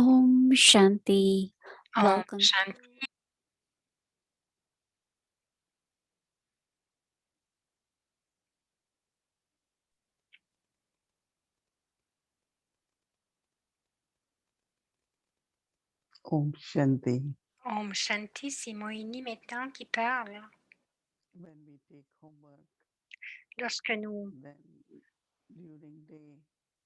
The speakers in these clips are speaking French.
Om Shanti. Om Welcome Shanti. to Om Shanti. Om Shanti, c'est Moini maintenant qui parle. When we take homework, Lorsque nous then during day,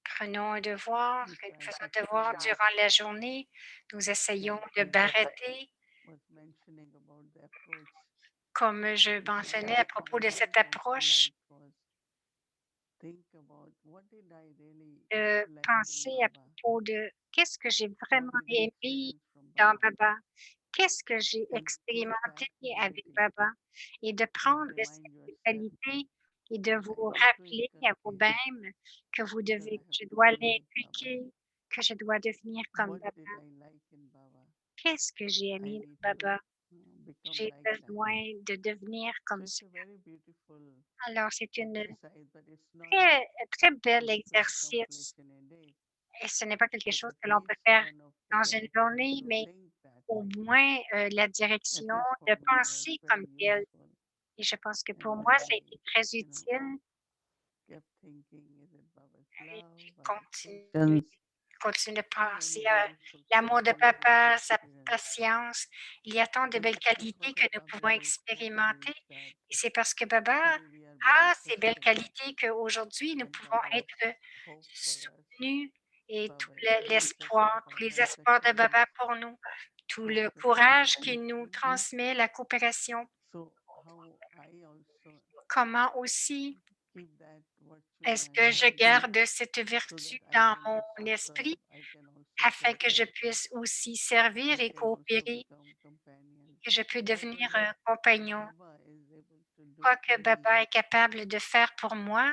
prenons un devoir, we que nous try faisons to un devoir follow durant la journée, nous essayons de barreter, was mentioning about the approach. comme je mentionnais à propos de cette approche, Was think about what did I really de like penser in à Baba? propos de qu'est-ce que j'ai What vraiment did I aimé experience from dans Baba? Baba, qu'est-ce que j'ai And take expérimenté back the avec beauty Baba, et de and prendre remind cette yourself. qualité et de I vous want to rappeler à inculcate vous-même que vous that I devez, have je to dois be like Baba. l'inculquer, que je dois devenir comme What Baba. did I like in Baba? Qu'est-ce que j'ai I aimé need dans to Baba? become J'ai like that. besoin de devenir So comme it's ça. a very beautiful Alors, c'est une exercise, but it's not très, très bel good to accomplish exercice in a day. et ce n'est pas quelque But chose at que l'on peut least faire one of the dans une directions journée, to mais think that au way. moins la At direction least for de me was penser comme very telle. useful. Et je pense que And pour then moi, ça a I, été très utile kept thinking, is it Baba's et love, puis Baba's patience? continue de So many penser à beautiful l'amour de qualities to papa, sa experience. patience. Il y a tant de And belles that's qualités que what nous Baba pouvons is expérimenter. that Et c'est parce que Baba today we are being a ces belles sustained. qualités qu'aujourd'hui, nous And pouvons Baba is être hope for us. soutenus et tout Baba is intercession l'espoir, for tous les us, the espoirs de courage Baba pour nous, tout for le courage qu'il nous sustainability. transmet, la coopération. So how I also Comment aussi keep that virtue in est-ce my que je mind garde cette so vertu that I dans can mon also serve, esprit I can also afin que je cooperate, puisse aussi I servir et can also coopérer, become companions. que je peux devenir Whatever un compagnon? Baba is able to do Quoi for que me, Baba est capable de faire pour moi,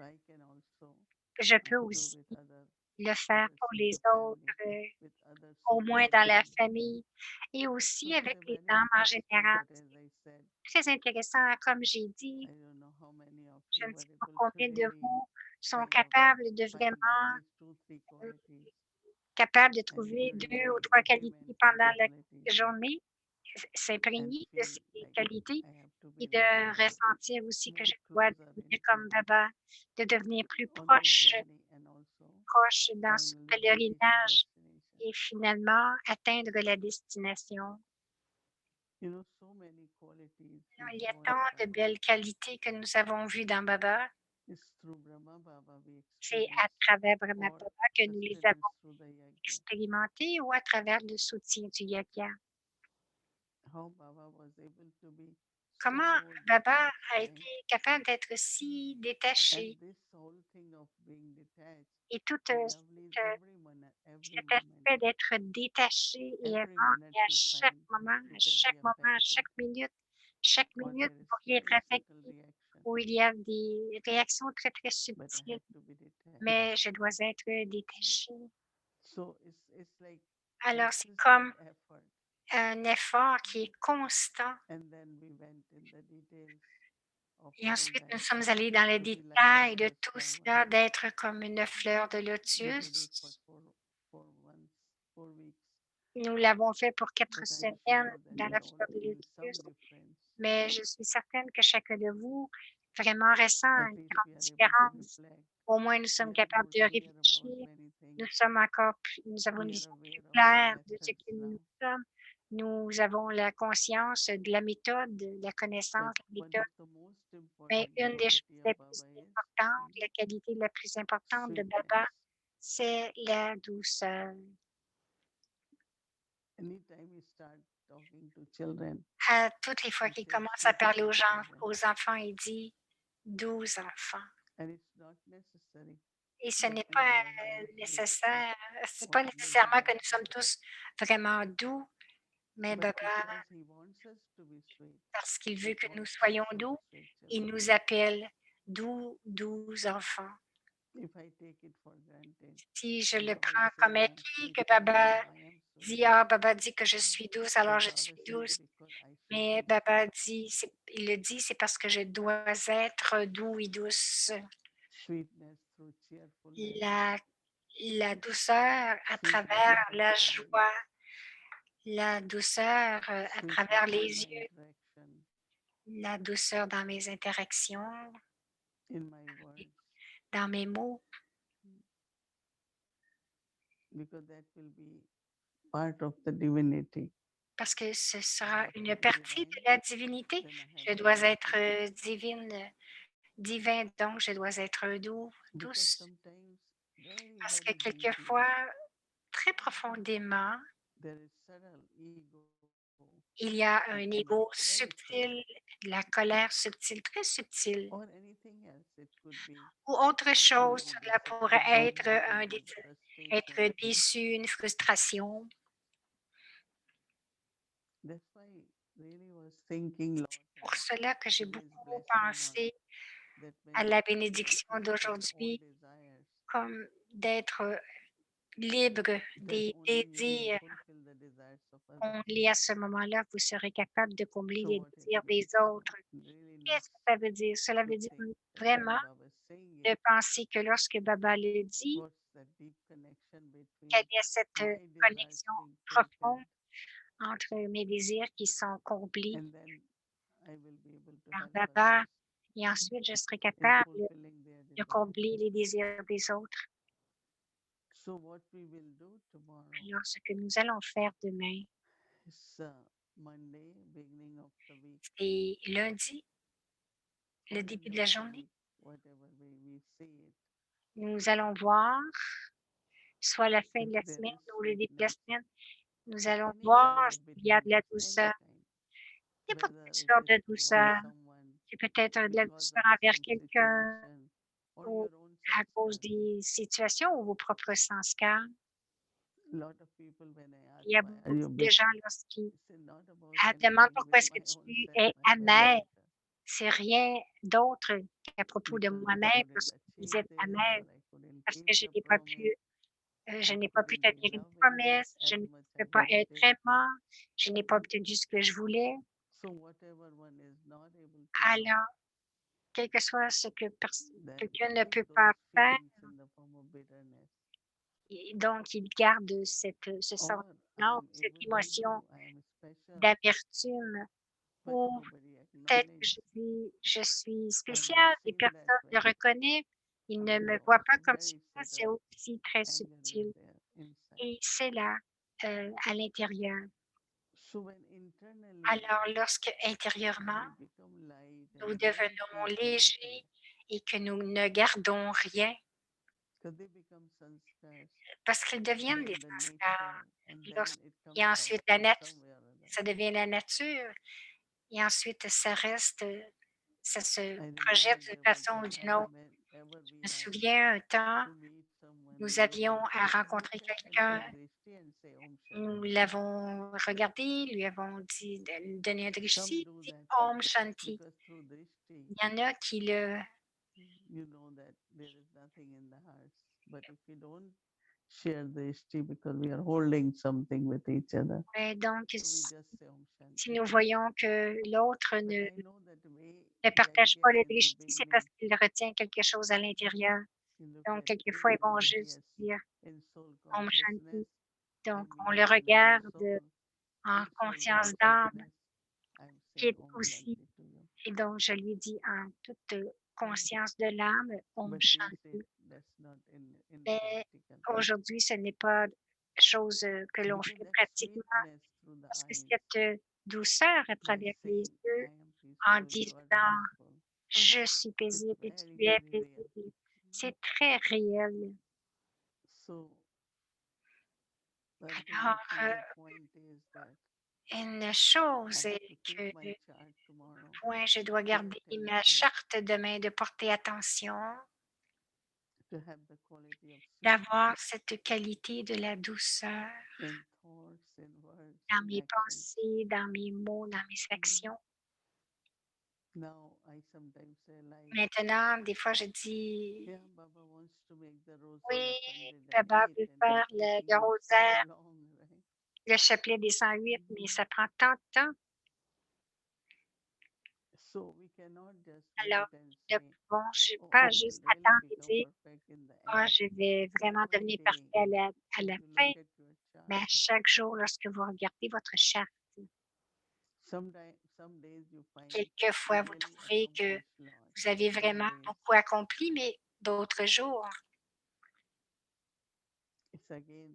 I can also je peux do aussi with le faire others pour in les the autres, family, with others au in the moins dans la family. famille et So aussi it's avec a les very âmes en interesting, général. but as I said, Très intéressant, comme j'ai dit, I don't know how many of je you ne were sais pas able to combien de really vous sont kind of capables de find at vraiment least two, three euh, qualities. capables de And trouver during 2 the ou day 3 qualités implement pendant the la qualities journée, and s'imprégner de feel ces like qualités I have to be et like de Baba, ressentir aussi que more je dois closer devenir into comme Baba, de devenir plus on the journey and also proche dans ce finally reach the pèlerinage destination. et finalement atteindre la destination. You know, so many qualities we Il y a saw in tant de Baba. belles qualités que nous avons vues dans Baba. It's through Brahma Baba we C'est à experience travers Brahma or Baba que nous les sustenance avons through the yajna. expérimentées ou à travers le soutien du yajna. How Baba was able to be Comment so Baba detached, a right? été capable d'être si And détaché this whole thing of being detached, et tout he lovely every cet moment, aspect d'être détaché et every aimant minute et à you chaque find. moment, Look at the à affection chaque or minute, there is vous pourriez être very affecté subtle reaction, où il y a des réactions très, très but I subtiles, have to be detached. mais je dois être détachée. So it's like Alors, c'est consistent comme effort. un effort qui est constant. And then we went in the details of Et all ensuite, nous that sommes allés dans les to be like détails de lotus tout flower. cela, d'être comme une fleur de We did it for lotus. 4 months, 4 weeks. Nous l'avons fait pour 4 But I'm semaines sure that dans we la all fleur de feel some lotus, difference. mais je suis certaine que chacun de vous vraiment ressent At une least grande we are able to différence. reflect. Au moins, nous We sommes are capables more de clear about réfléchir. many things. Nous sommes encore plus, nous avons une We are vision plus aware of the claire de ce methods que now. nous sommes. Nous avons la conscience de la méthode, de la connaissance, But la one of méthode. the most Mais important une des choses quality of les plus Baba is importantes, la qualité la plus importante de sweetness. Baba, c'est la douceur. Anytime we start talking to children, À toutes les fois we qu'il say commence à sweet parler children. aux enfants, il dit 12 enfants. And it's not necessary Et ce that n'est we pas all be sweet nécessaire, c'est or pas like nécessairement que that. nous sommes tous vraiment doux, mais But Baba, because he wants us to be sweet, parce qu'il he veut que nous calls us soyons sweet, doux, sweet il children. nous appelle doux, doux enfants. If I take it for granted, Si je le Baba is prends saying comme I am acquis sweet, que so Baba I am sweet. dit, ah, Baba dit que je suis douce, But alors je Baba suis says douce. because I should Mais be Baba dit, il le dit, c'est parce que je dois être doux et douce. sweetness through cheerfulness, La, la douceur à travers simplicity la of living, joie, la douceur, à travers simplicity les in my yeux, interaction, la douceur dans mes interactions, in my words, dans mes mots, because that will be part of the divinity. parce que ce I sera have to une be partie de divine, la divinité. then I have Je to be dois être, gentle. divine, divin, donc je dois être Because douce, sometimes, very, parce que very deeply, quelquefois, très profondément, there is subtle ego il y a and un anger, ego very subtle, subtil, de la colère subtile, très subtile, or anything else. It could be ou autre chose. maybe Cela pourrait être disappointment, un maybe être frustration. déçu, une frustration. That's why really was thinking lot Pour about cela que j'ai today's beaucoup blessing on pensé that à when la we bénédiction free from all d'aujourd'hui, desires, comme d'être libre then des only you can désirs fulfill the desires of others. comblés. À ce moment-là, vous serez capable de combler So les what it désirs des means, autres. really Qu'est-ce nice que ça veut dire? Cela to veut dire think that vraiment when Baba is saying de it, penser que lorsque Baba le dit, what's the deep connection qu'il between y a cette my desires connexion being fulfilled, profonde entre mes désirs qui sont comblés and then I will be able to par help Baba others et ensuite je serai in capable fulfilling their de desires. combler les désirs des autres. So what we will do tomorrow Alors, ce que nous allons faire demain, is Monday, beginning of the week, c'est lundi, le or début end de of la the journée. week, whatever way we see it, Nous allons voir, soit la fin if de la there semaine is ou le début de la sweetness semaine, nous at allons any voir time of s'il y a between de la this, any douceur. time, Il n'y a pas whether de it sorte is de towards douceur. someone C'est peut-être de la because douceur of envers some quelqu'un situation or ou your own à cause sanskar. des situations ou vos propres sanskars. Lot of people when I ask Il y a why are beaucoup you de gens bitter, lorsqu'ils it's not about demandent anything pourquoi with est-ce que my own tu self. es I'm very amer. bitter. C'est rien d'autre qu'à propos de Because I moi-même couldn't lorsque vous achieve êtes this amer, or I couldn't parce keep que the promise. je I n'ai pas pu couldn't be tenir une loving promesse, je as ne much peux I pas être wanted. aimant, je n'ai pas obtenu ce que je voulais. So whatever one is not able to do, Alors, quel que soit ce que then quelqu'un ne keep peut those pas faire, feelings in the form of bitterness. et donc il garde ce Or I sentiment, am cette able to émotion do, I am special, d'amertume but ou nobody peut-être que acknowledge. je suis And I spéciale et feel that personne ne le way. reconnaît. Il ne There is me voit pas also comme ça, very c'est subtle aussi très anger is subtil. there inside. Et c'est là, à l'intérieur. So when internally Alors, lorsque intérieurement, we become light nous and don't devenons keep anything, légers et que nous ne gardons rien, because they become sanskars, parce qu'ils deviennent des then the nature, sanskars. and then Lorsque- it Et comes out ensuite, in some way or other. ça devient la nature. Et ensuite, ça reste, ça se I remember projette d'une there was façon a ou d'une time autre. whenever Je we me have souviens un temps, to meet someone, nous we would avions à look rencontrer at the quelqu'un, drishti and say Om nous Shanti. l'avons regardé, lui avons dit de lui donner un Some drishti, do dit that Om Shanti. because through drishti, Il y en a qui le... you know that there is nothing in the hearts. But if we don't share drishti because we are holding something with each other, Donc, so we just say Om si Shanti. nous voyons que l'autre But ne, I know that way ne back partage pas then le in the drishti, c'est parce beginning, qu'il retient quelque chose à l'intérieur. you look Donc, at quelquefois, ils vont anybody juste as dire in soul Om consciousness, Shanti. Donc, and me on le as another regarde soul en in soul conscience d'âme, consciousness. I'm qui saying est Om aussi. Shanti to you. Et donc, je lui dis en toute conscience de l'âme, Om But these days, Shanti. that's not in Mais practical. aujourd'hui, ce n'est pas chose que l'on Because fait that pratiquement, sweetness through the parce que eyes, cette douceur à by travers les saying, yeux, I am en peaceful, you are disant peaceful, je suis is paisible et very, tu es very real. paisible, c'est très réel. So, Alors, ultimately, the point is that une I chose have est to keep que, my chart tomorrow, point, je dois pay garder ma attention, charte demain, de porter attention, to have the quality of sweetness d'avoir cette qualité de la douceur in thoughts, in words, dans in mes actions. pensées, dans mes mots, dans mes actions. Now, I sometimes say, like, Maintenant, des fois, je dis, yeah, Baba wants to make the oui, rosary of Baba 108 veut and faire it's taking le him so rosaire, long, right? le chapelet des 108, mais ça prend tant de temps. So we cannot just Alors, wait and ne say, pouvons oh, pas I will juste really attendre et become dire, perfect in the Ah, je vais vraiment Every devenir day, parfait à if la you fin, look at your mais chart, à chaque jour, lorsque vous regardez votre charte, some days you find you quelquefois, vous really trouvez que accomplish lot, vous and avez some vraiment days beaucoup accompli, mais d'autres jours, it's again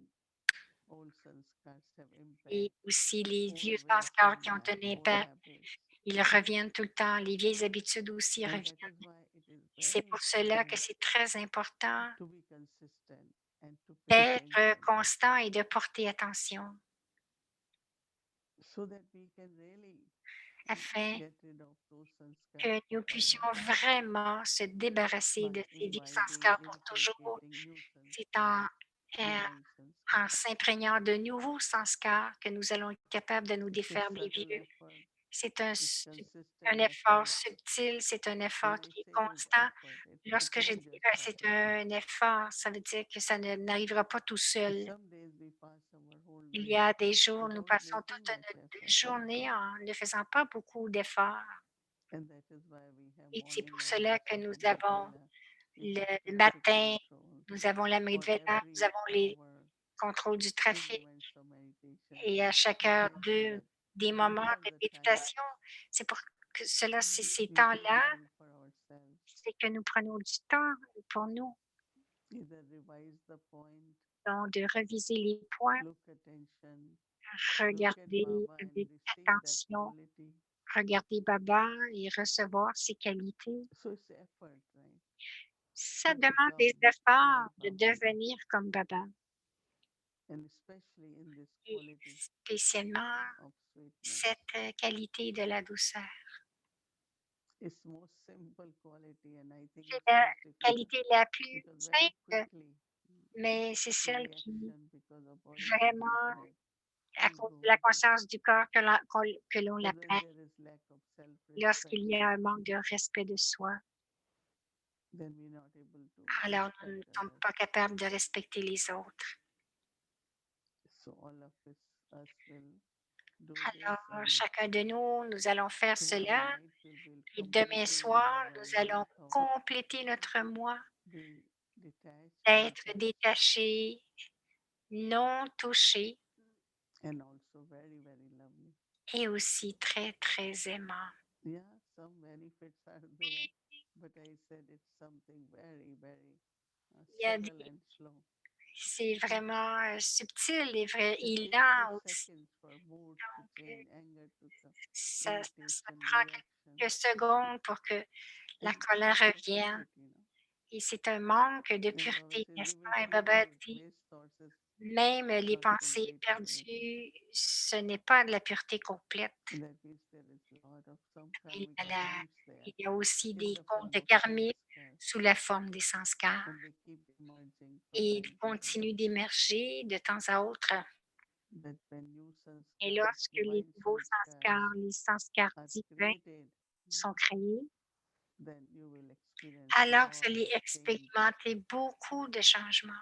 old sanskars have et impact, aussi les old vieux way of sanskars qui ont thinking, un old impact, habits. ils reviennent tout le temps. Les vieilles habitudes aussi And that is reviennent. why it is Et c'est very pour cela que important c'est très important to be consistent and to pay d'être attention constant et de porter attention so that we can really afin get rid of those sanskars que nous puissions forever vraiment se débarrasser by de ces vieux imbibing, sanskars pour toujours. inculcating new C'est sanskars, euh, divine en sanskars. s'imprégnant de nouveaux sanskars que nous allons être capables de nous It's a défaire des subtle vieux. effort, C'est it's un consistent effort effort. subtil, c'est un When effort I qui est say it is constant. effort, it Lorsque je won't dis just que c'est happen. un effort, ça veut dire que ça n'arrivera pas tout And seul. some days we pass our whole Il y day a des jours, nous without passons making toute much notre effort. journée en ne faisant pas beaucoup d'efforts. And that is why we have Et c'est morning pour cela que nous manifestation avons Vedveda. We have le traffic matin, control nous avons la for Midvela, nous every avons les hour, contrôles du 2 trafic moments of meditation. et à chaque We heure, make sure that des we moments have de the time, méditation. C'est pour que cela, ces we give temps-là, time for ourselves. c'est que nous prenons du temps pour nous, Either revise the point, donc de reviser les points, look attention, look at regarder Baba and avec receive that attention, quality. regarder Baba et recevoir ses qualités. So it's effort, right? Ça To demande des become like efforts de Baba. devenir comme Baba, And especially in this et quality spécialement of sweetness. cette qualité de la douceur. It's most simple quality, and I think C'est it's la most difficult qualité la plus because very simple, quickly mais c'est the celle qui reaction because of body vraiment, conditioning à will cause de la go. conscience du corps que l'on But when l'apprend, there is lack of self-respect, lorsqu'il y a un manque de respect de soi, then we're not able to alors nous ne respect sommes others. pas capables de respecter les autres. So all of us will do this, Alors, and chacun de nous, nous allons faire tomorrow cela. night we'll Et demain completely live soir, our nous allons life of compléter notre moi, being detached, d'être untouched, détaché, non touché and also very, very lovely. et aussi très, très aimant. Yeah, some benefits are there, but I said it's something very, very Il y a subtle and slow. c'est vraiment subtil et vrai, It et takes few lent aussi. seconds for mood to Donc, change, anger to come, ça irritation, prend reaction, quelques secondes pour que la and it's colère lack of revienne. purity, Et c'est un manque de And Baba pureté, says n'est-ce even pas? Et Baba pure dit, waste thoughts is même les not pensées complete purity. perdues, ce n'est pas de la pureté complète. And that means there is a lot of some Il y karmic a, accounts il there y a aussi in des the form comptes of karmiques sanskars, sous la forme des sanskars. and they keep emerging from Et time ils to time. continuent d'émerger de temps à autre. That when new Et sanskars, lorsque les divine nouveaux sanskars, les sanskars are divins created, sont créés, then you will experience alors vous lot allez of changes. expérimenter beaucoup de changements.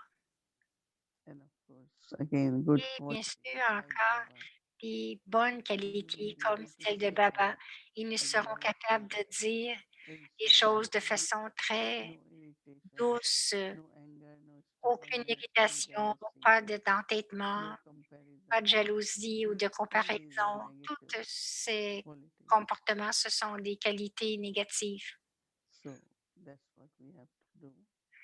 And of course, again, good Et bien qualities sûr, like encore Baba. des bonnes You will qualités be comme able to celle de say Baba. things Ils ne in seront very capables calm de dire and des soft choses de way. façon très No irritation, douce, no anger, no aucune stubbornness, no irritation, jealousy, pas d'entêtement, no comparison. pas de jalousie ou de All these are comparaison. Tous negative ces qualities. comportements, ce sont des qualités négatives. So that's what we have to do.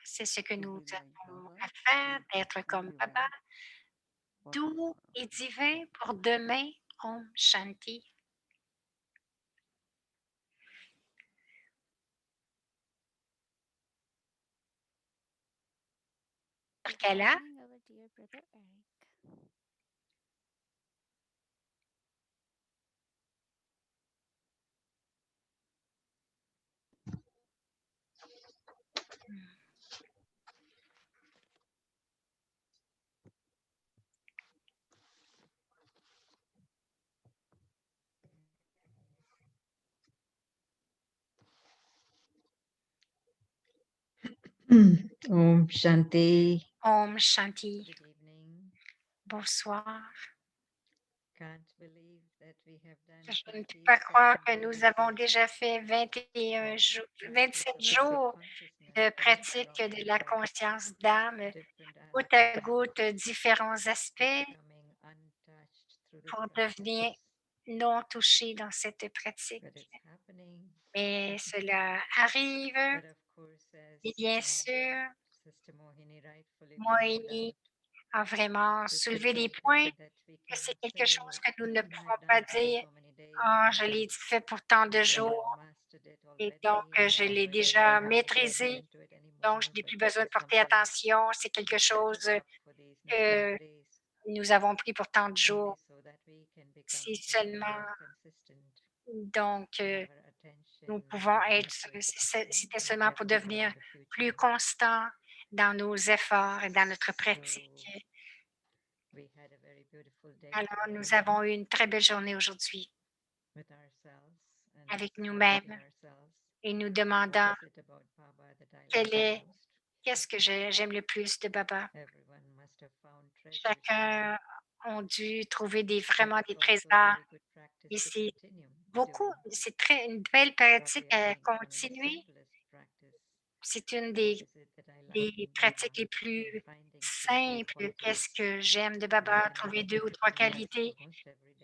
C'est ce que To nous be like avons Baba, à faire, sweet d'être and comme Baba, divine for doux tomorrow. et divin pour demain. Om Shanti. Good Kala. evening, our dear brother Eric. Om Shanti. Om Shanti. Good evening. Bonsoir. Can't believe that we have done Je ne peux 27 pas croire que days nous avons déjà fait 21 jours, practice 27 of the Sikh jours de de pratique de la conscience d'âme, goutte à goutte, différents aspects pour devenir non touché dans cette pratique. Mais cela arrive et bien sûr, Moïni a vraiment soulevé des points que c'est quelque chose que nous ne pouvons pas dire: «Ah, je l'ai fait pour tant de jours et donc je l'ai déjà maîtrisé, donc je n'ai plus besoin de porter attention, c'est quelque chose que nous avons pris pour tant de jours». C'est seulement donc nous pouvons être c'était seulement pour devenir plus constants dans nos efforts et dans notre pratique. Alors, nous avons eu une très belle journée aujourd'hui avec nous-mêmes et nous demandant qu'est-ce que j'aime le plus de Baba. Chacun a dû trouver vraiment des trésors et c'est une belle pratique à continuer. C'est une des pratiques les plus simples. Qu'est-ce que j'aime de Baba? Trouver 2 ou 3 qualités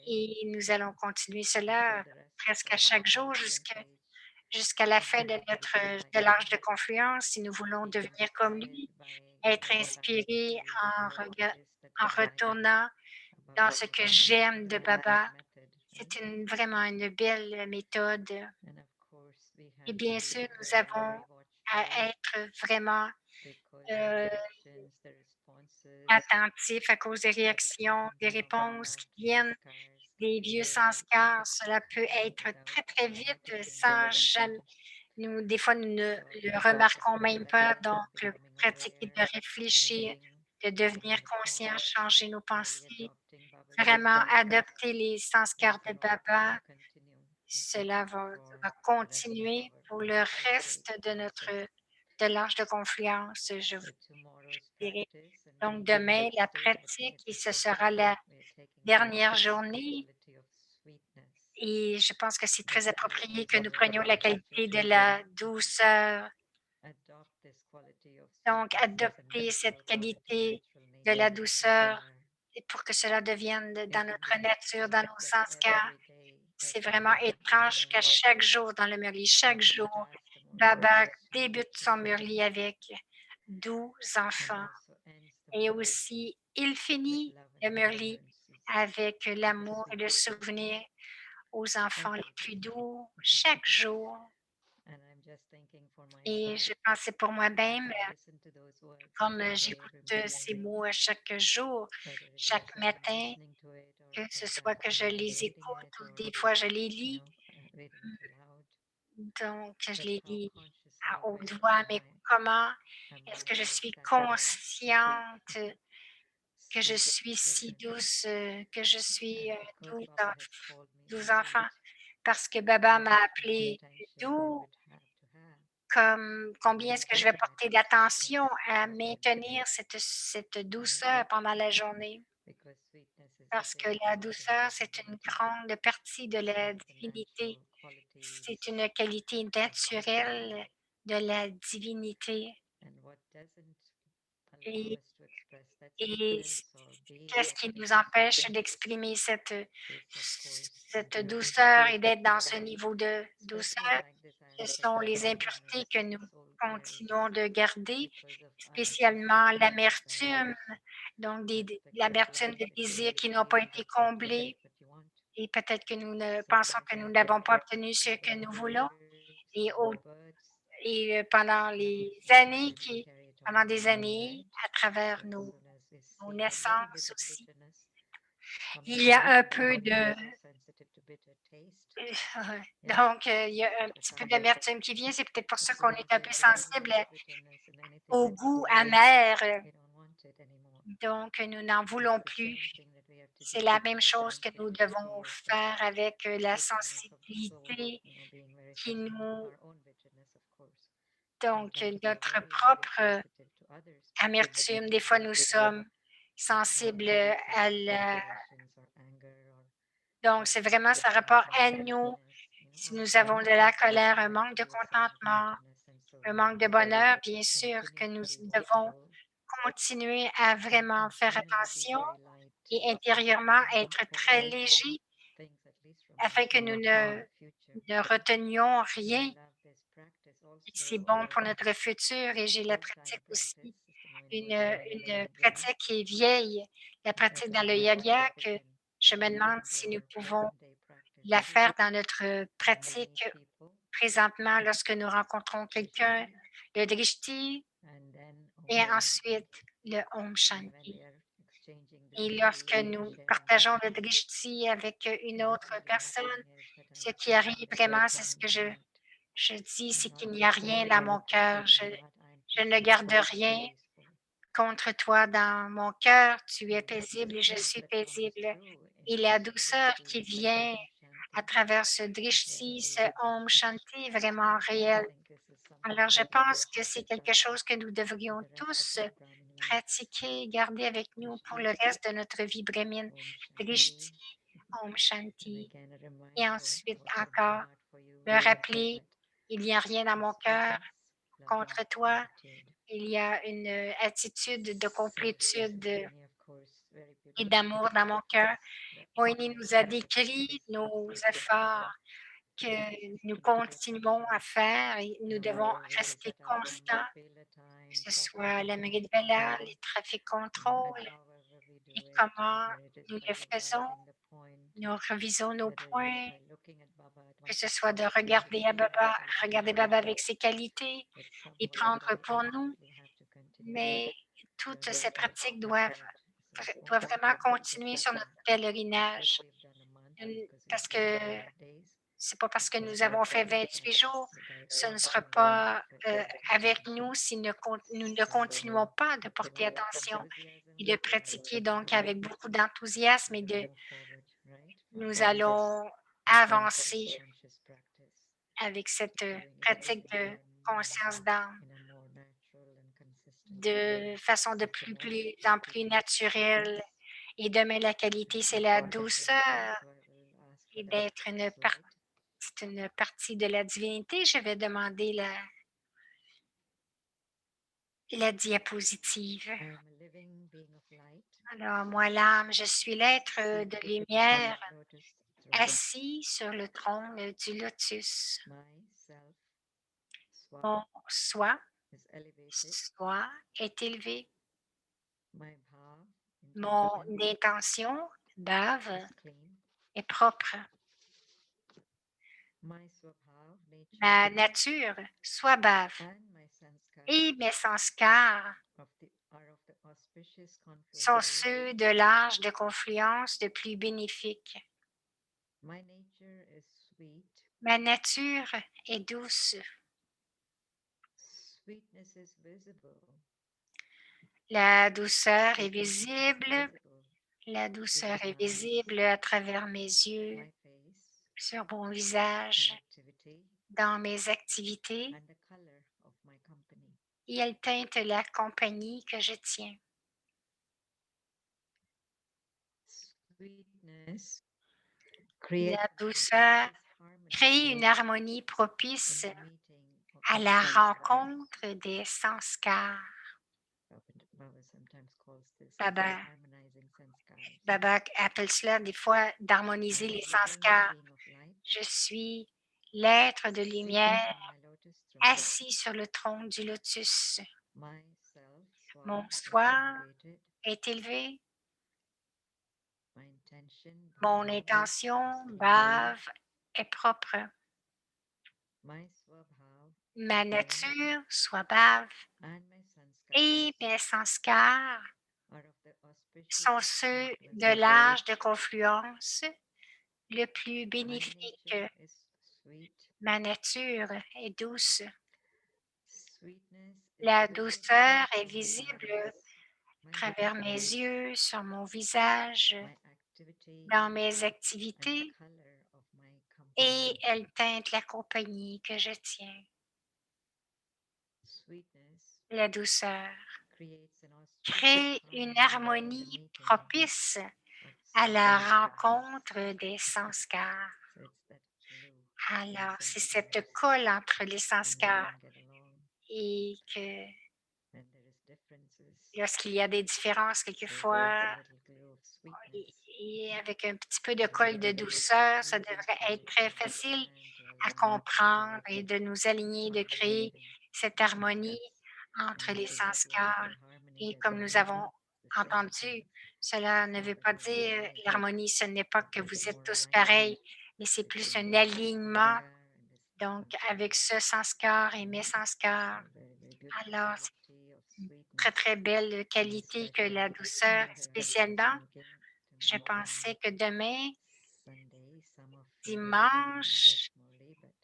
et nous allons continuer cela presque à chaque jour jusqu'à la fin de l'âge de confluence si nous voulons devenir comme lui, être inspiré en retournant dans ce que j'aime de Baba. C'est vraiment une belle méthode et bien sûr, nous avons à être vraiment euh, attentifs à cause des réactions, des réponses qui viennent des vieux sanskars. Cela peut être très, très vite sans jamais. Des fois, nous ne le remarquons même pas. Donc, pratiquer de réfléchir, de devenir conscient, changer nos pensées, vraiment adopter les sanskars de Baba, cela va continuer pour le reste de l'âge de confluence, je dirais. Donc, demain, la pratique, et ce sera la dernière journée. Et je pense que c'est très approprié que nous prenions la qualité de la douceur. Donc, adopter cette qualité de la douceur et pour que cela devienne dans notre nature, dans nos sanskars. C'est vraiment étrange qu'à chaque jour dans le Murli, chaque jour, Baba débute son Murli avec 12 enfants. Et aussi, il finit le Murli avec l'amour et le souvenir aux enfants les plus doux chaque jour. Et je pensais pour moi-même, comme j'écoute ces mots à chaque jour, chaque matin, que ce soit que je les écoute ou des fois je les lis, donc je les lis à haute voix, mais comment est-ce que je suis consciente que je suis si douce, que je suis 12 enfants? Parce que Baba m'a appelé doux. Comme combien est-ce que je vais porter d'attention à maintenir cette douceur pendant la journée? Parce que la douceur, c'est une grande partie de la divinité. C'est une qualité naturelle de la divinité. Et, et qu'est-ce qui nous empêche d'exprimer cette douceur et d'être dans ce niveau de douceur? Ce sont les impuretés que nous continuons de garder, spécialement l'amertume, donc l'amertume de désirs qui n'ont pas été comblés et peut-être que nous ne pensons que nous n'avons pas obtenu ce que nous voulons et, pendant des années, à travers nos naissances aussi, il y a un peu de donc, il y a un petit peu d'amertume qui vient. C'est peut-être pour ça qu'on est un peu sensible au goût amer. Donc, nous n'en voulons plus. C'est la même chose que nous devons faire avec la sensibilité qui nous donc notre propre amertume. Des fois, nous sommes sensibles à la donc, c'est vraiment ça rapport à nous. Si nous avons de la colère, un manque de contentement, un manque de bonheur, bien sûr que nous devons continuer à vraiment faire attention et intérieurement être très léger afin que nous ne retenions rien. C'est bon pour notre futur et j'ai la pratique aussi, une pratique qui est vieille, la pratique dans le yoga que je me demande si nous pouvons la faire dans notre pratique présentement lorsque nous rencontrons quelqu'un, le drishti et ensuite le Om Shanti. Et lorsque nous partageons le drishti avec une autre personne, ce qui arrive vraiment, c'est ce que je dis, c'est qu'il n'y a rien dans mon cœur. Je ne garde rien contre toi dans mon cœur. Tu es paisible et je suis paisible. Et la douceur qui vient à travers ce drishti, ce Om Shanti est vraiment réel. Alors, je pense que c'est quelque chose que nous devrions tous pratiquer, garder avec nous pour le reste de notre vie brahmine. Drishti, Om Shanti. Et ensuite encore, me rappeler, il n'y a rien dans mon cœur contre toi. Il y a une attitude de complétude et d'amour dans mon cœur. Moïni nous a décrit nos efforts que nous continuons à faire et nous devons rester constants, que ce soit la mairie de Bella, les trafics contrôles et comment nous le faisons. Nous revisons nos points, que ce soit de regarder Baba avec ses qualités et prendre pour nous, mais toutes ces pratiques doivent vraiment continuer sur notre pèlerinage parce que c'est pas parce que nous avons fait 28 jours, ce ne sera pas avec nous si nous ne continuons pas de porter attention et de pratiquer donc avec beaucoup d'enthousiasme nous allons avancer avec cette pratique de conscience d'âme de façon de plus en plus naturelle. Et demain, la qualité, c'est la douceur et d'être c'est une partie de la divinité. Je vais demander la diapositive. Alors, moi, l'âme, je suis l'être de lumière assis sur le trône du lotus. Mon soi est élevé. Mon intention, bhave, est propre. Ma nature, soit bhave, et mes sanskars sont ceux de l'âge de confluence le plus bénéfique. Ma nature est douce. La douceur est visible. La douceur est visible à travers mes yeux, sur mon visage, dans mes activités, et elle teinte la compagnie que je tiens. La douceur crée une harmonie propice à la rencontre des sanskars. Baba appelle cela des fois d'harmoniser les sanskars. Je suis l'être de lumière assis sur le trône du lotus. Mon soi est élevé. Mon intention, bhave, est propre. Ma nature, soit bhave, et mes sanskars sont ceux de l'âge de confluence le plus bénéfique. Ma nature est douce. La douceur est visible à travers mes yeux, sur mon visage, dans mes activités, et elle teinte la compagnie que je tiens. La douceur crée une harmonie propice à la rencontre des sanskars. Alors, c'est cette colle entre les sanskars. et que when there is differences, lorsqu'il y a des différences, there quelquefois, is a little glow of sweetness. et avec un petit peu de colle de douceur, ça devrait être très facile à comprendre et de nous aligner, de créer cette harmonie entre les sanskars. Et comme nous avons entendu, cela ne veut pas dire l'harmonie, ce n'est pas que vous êtes tous pareils, mais c'est plus un alignement. Donc, avec ce sanskar et mes sanskars, alors c'est une très, très belle qualité que la douceur. Spécialement, je pensais que demain, dimanche,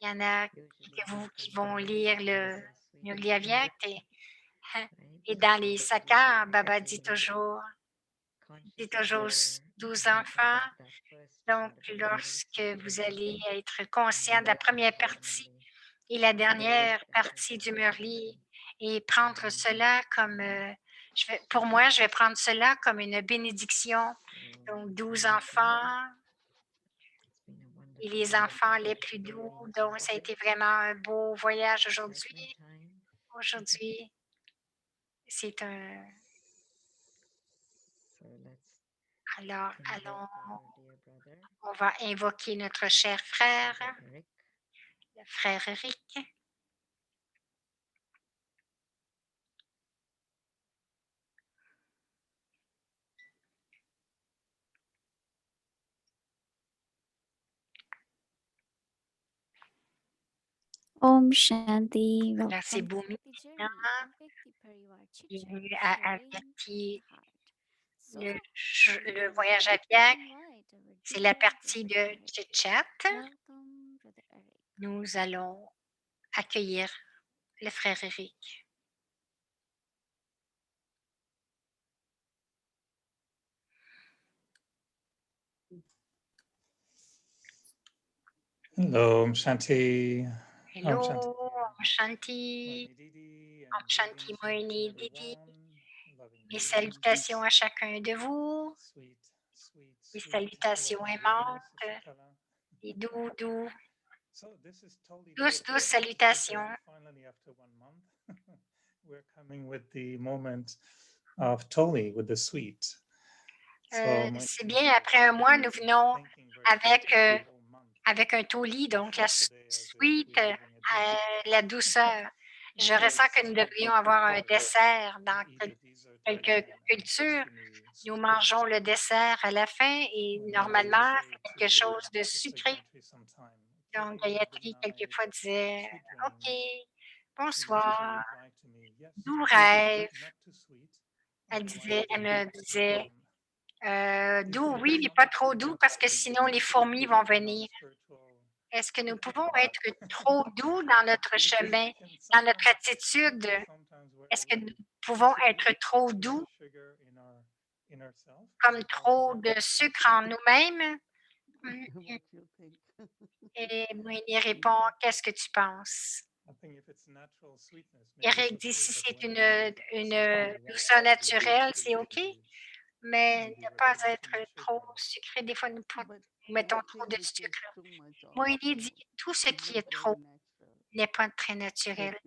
il y en a de vous qui vont lire le Murli Avyakt et dans les sakars, Baba dit toujours 12 enfants. Donc, lorsque vous allez être conscient de la première partie et la dernière partie du Murli et prendre cela comme, pour moi, je vais prendre cela comme une bénédiction. Donc, 12 enfants et les enfants les plus doux. Donc, ça a été vraiment un beau voyage aujourd'hui. Aujourd'hui, c'est un... Alors, on va invoquer notre cher frère, le frère Eric. Om Shanti. Alors, c'est Welcome Boumi to the journey of Bhakti Parivar Chit qui est Chat, venu à sharing Avyakti, the heart. le, So, we le would voyage à like to Biak. invite our C'est la dear partie brother de Eric. Chit-Chat. Welcome, brother Eric. Nous allons accueillir le frère Eric. Hello, Om Shanti. Hello, Om Shanti. Om Shanti, Mohini Didi Om and Shanti greetings to Moini Didi. everyone. Loving Mes greetings. salutations à chacun de vous. Sweet, sweet, Mes sweet. salutations Hello, aimantes Shashikala. et doux. So this is totally Douces salutations. Finally, after 1 month, we're coming with the moment of Toli with the sweet. C'est bien, après un mois, nous venons avec, avec un toli, donc la suite, la douceur. Je ressens que nous devrions avoir un dessert dans quelques cultures. Nous mangeons le dessert à la fin et normalement, c'est quelque chose de sucré. Donc, Gayatri, quelquefois, disait « OK, bonsoir, doux rêve ». Elle me disait doux, oui, mais pas trop doux parce que sinon les fourmis vont venir. Est-ce que nous pouvons être trop doux dans notre chemin, dans notre attitude? Est-ce que nous pouvons être trop doux, comme trop de sucre en nous-mêmes? Et Moini répond, qu'est-ce que tu penses? Eric dit, si c'est une douceur naturelle, c'est OK, mais ne pas être trop sucré. Des fois, nous mettons trop de sucre. Moini dit, tout ce qui est trop n'est pas très naturel.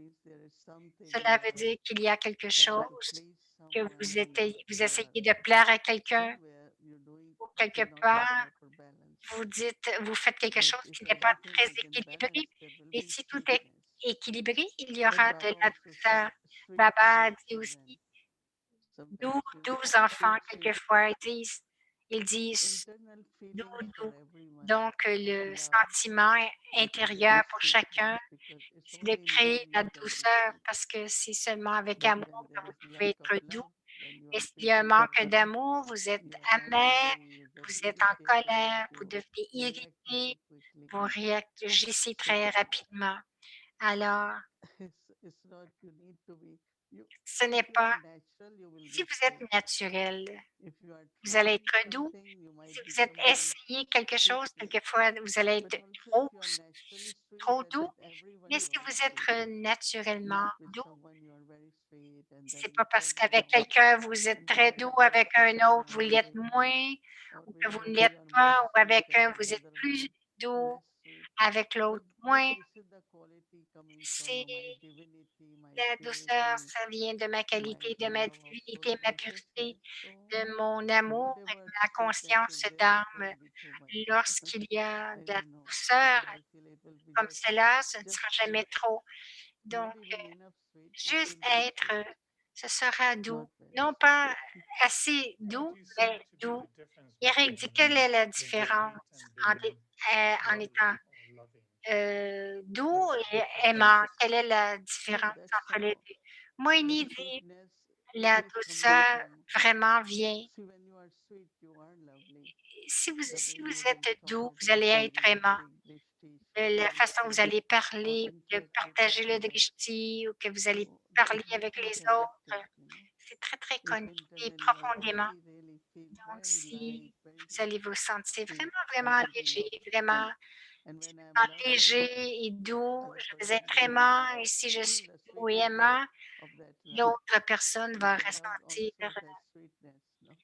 Cela veut dire qu'il y a quelque chose que vous essayez de plaire à quelqu'un ou quelque part, vous faites quelque chose qui n'est pas très équilibré. Et si tout est équilibré, il y aura de la douceur. Baba dit aussi, 12 enfants, quelquefois, ils disent doux. Donc, le sentiment intérieur pour chacun, c'est de créer la douceur parce que c'est seulement avec amour que vous pouvez être doux. Et s'il y a un manque d'amour, vous êtes amer, vous êtes en colère, vous devenez irrité, vous réagissez très rapidement. Alors, ce n'est pas, si vous êtes naturel, vous allez être doux. Si vous êtes essayé quelque chose, quelquefois, vous allez être trop doux. Mais si vous êtes naturellement doux, c'est pas parce qu'avec quelqu'un, vous êtes très doux, avec un autre, vous l'êtes moins, ou que vous ne l'êtes pas, ou avec un, vous êtes plus doux, avec l'autre moins. coming C'est from my divinity, my la douceur, purity, ça vient de ma my qualité, de ma love of divinité, ma pureté, good righteousness. So de mon amour et whatever de ma sweetness conscience is there, it d'âme. will be too much. Lorsqu'il y a I de la don't know douceur because I feel it will be comme cela, ce ne just sera jamais trop. not Donc, even enough sweet. It juste will be être, sweet, ce sera doux. not very Non sweet. pas assez What doux, do you see mais to be doux. the difference Eric dit, quelle between est la being sweet différence and being en lovely étant or loving? doux What is the et difference? aimant? Quelle est la No, différence that's entre les how deux? that Moïni dit, sweetness la really coming douceur from. vraiment vient. See, when you are sweet, you are lovely. Si vous, The si way vous you will êtes doux, talk, vous the allez way être you will aimant. speak, drishti, De la façon dont vous allez or parler, de interact with partager le others. drishti ou que vous allez So parler that avec is les autres, interactive. c'est très, très Deep connecté internal, your profondément. body really feel Donc, very light, si very vous allez vous sentir feel vraiment, vraiment everything léger, of. vraiment And when I'm léger et doux, as a je vais person, être I aimant. Et si je feel suis the doux et sweetness aimant, of that love. l'autre personne va Because love ressentir, also has sweetness, no?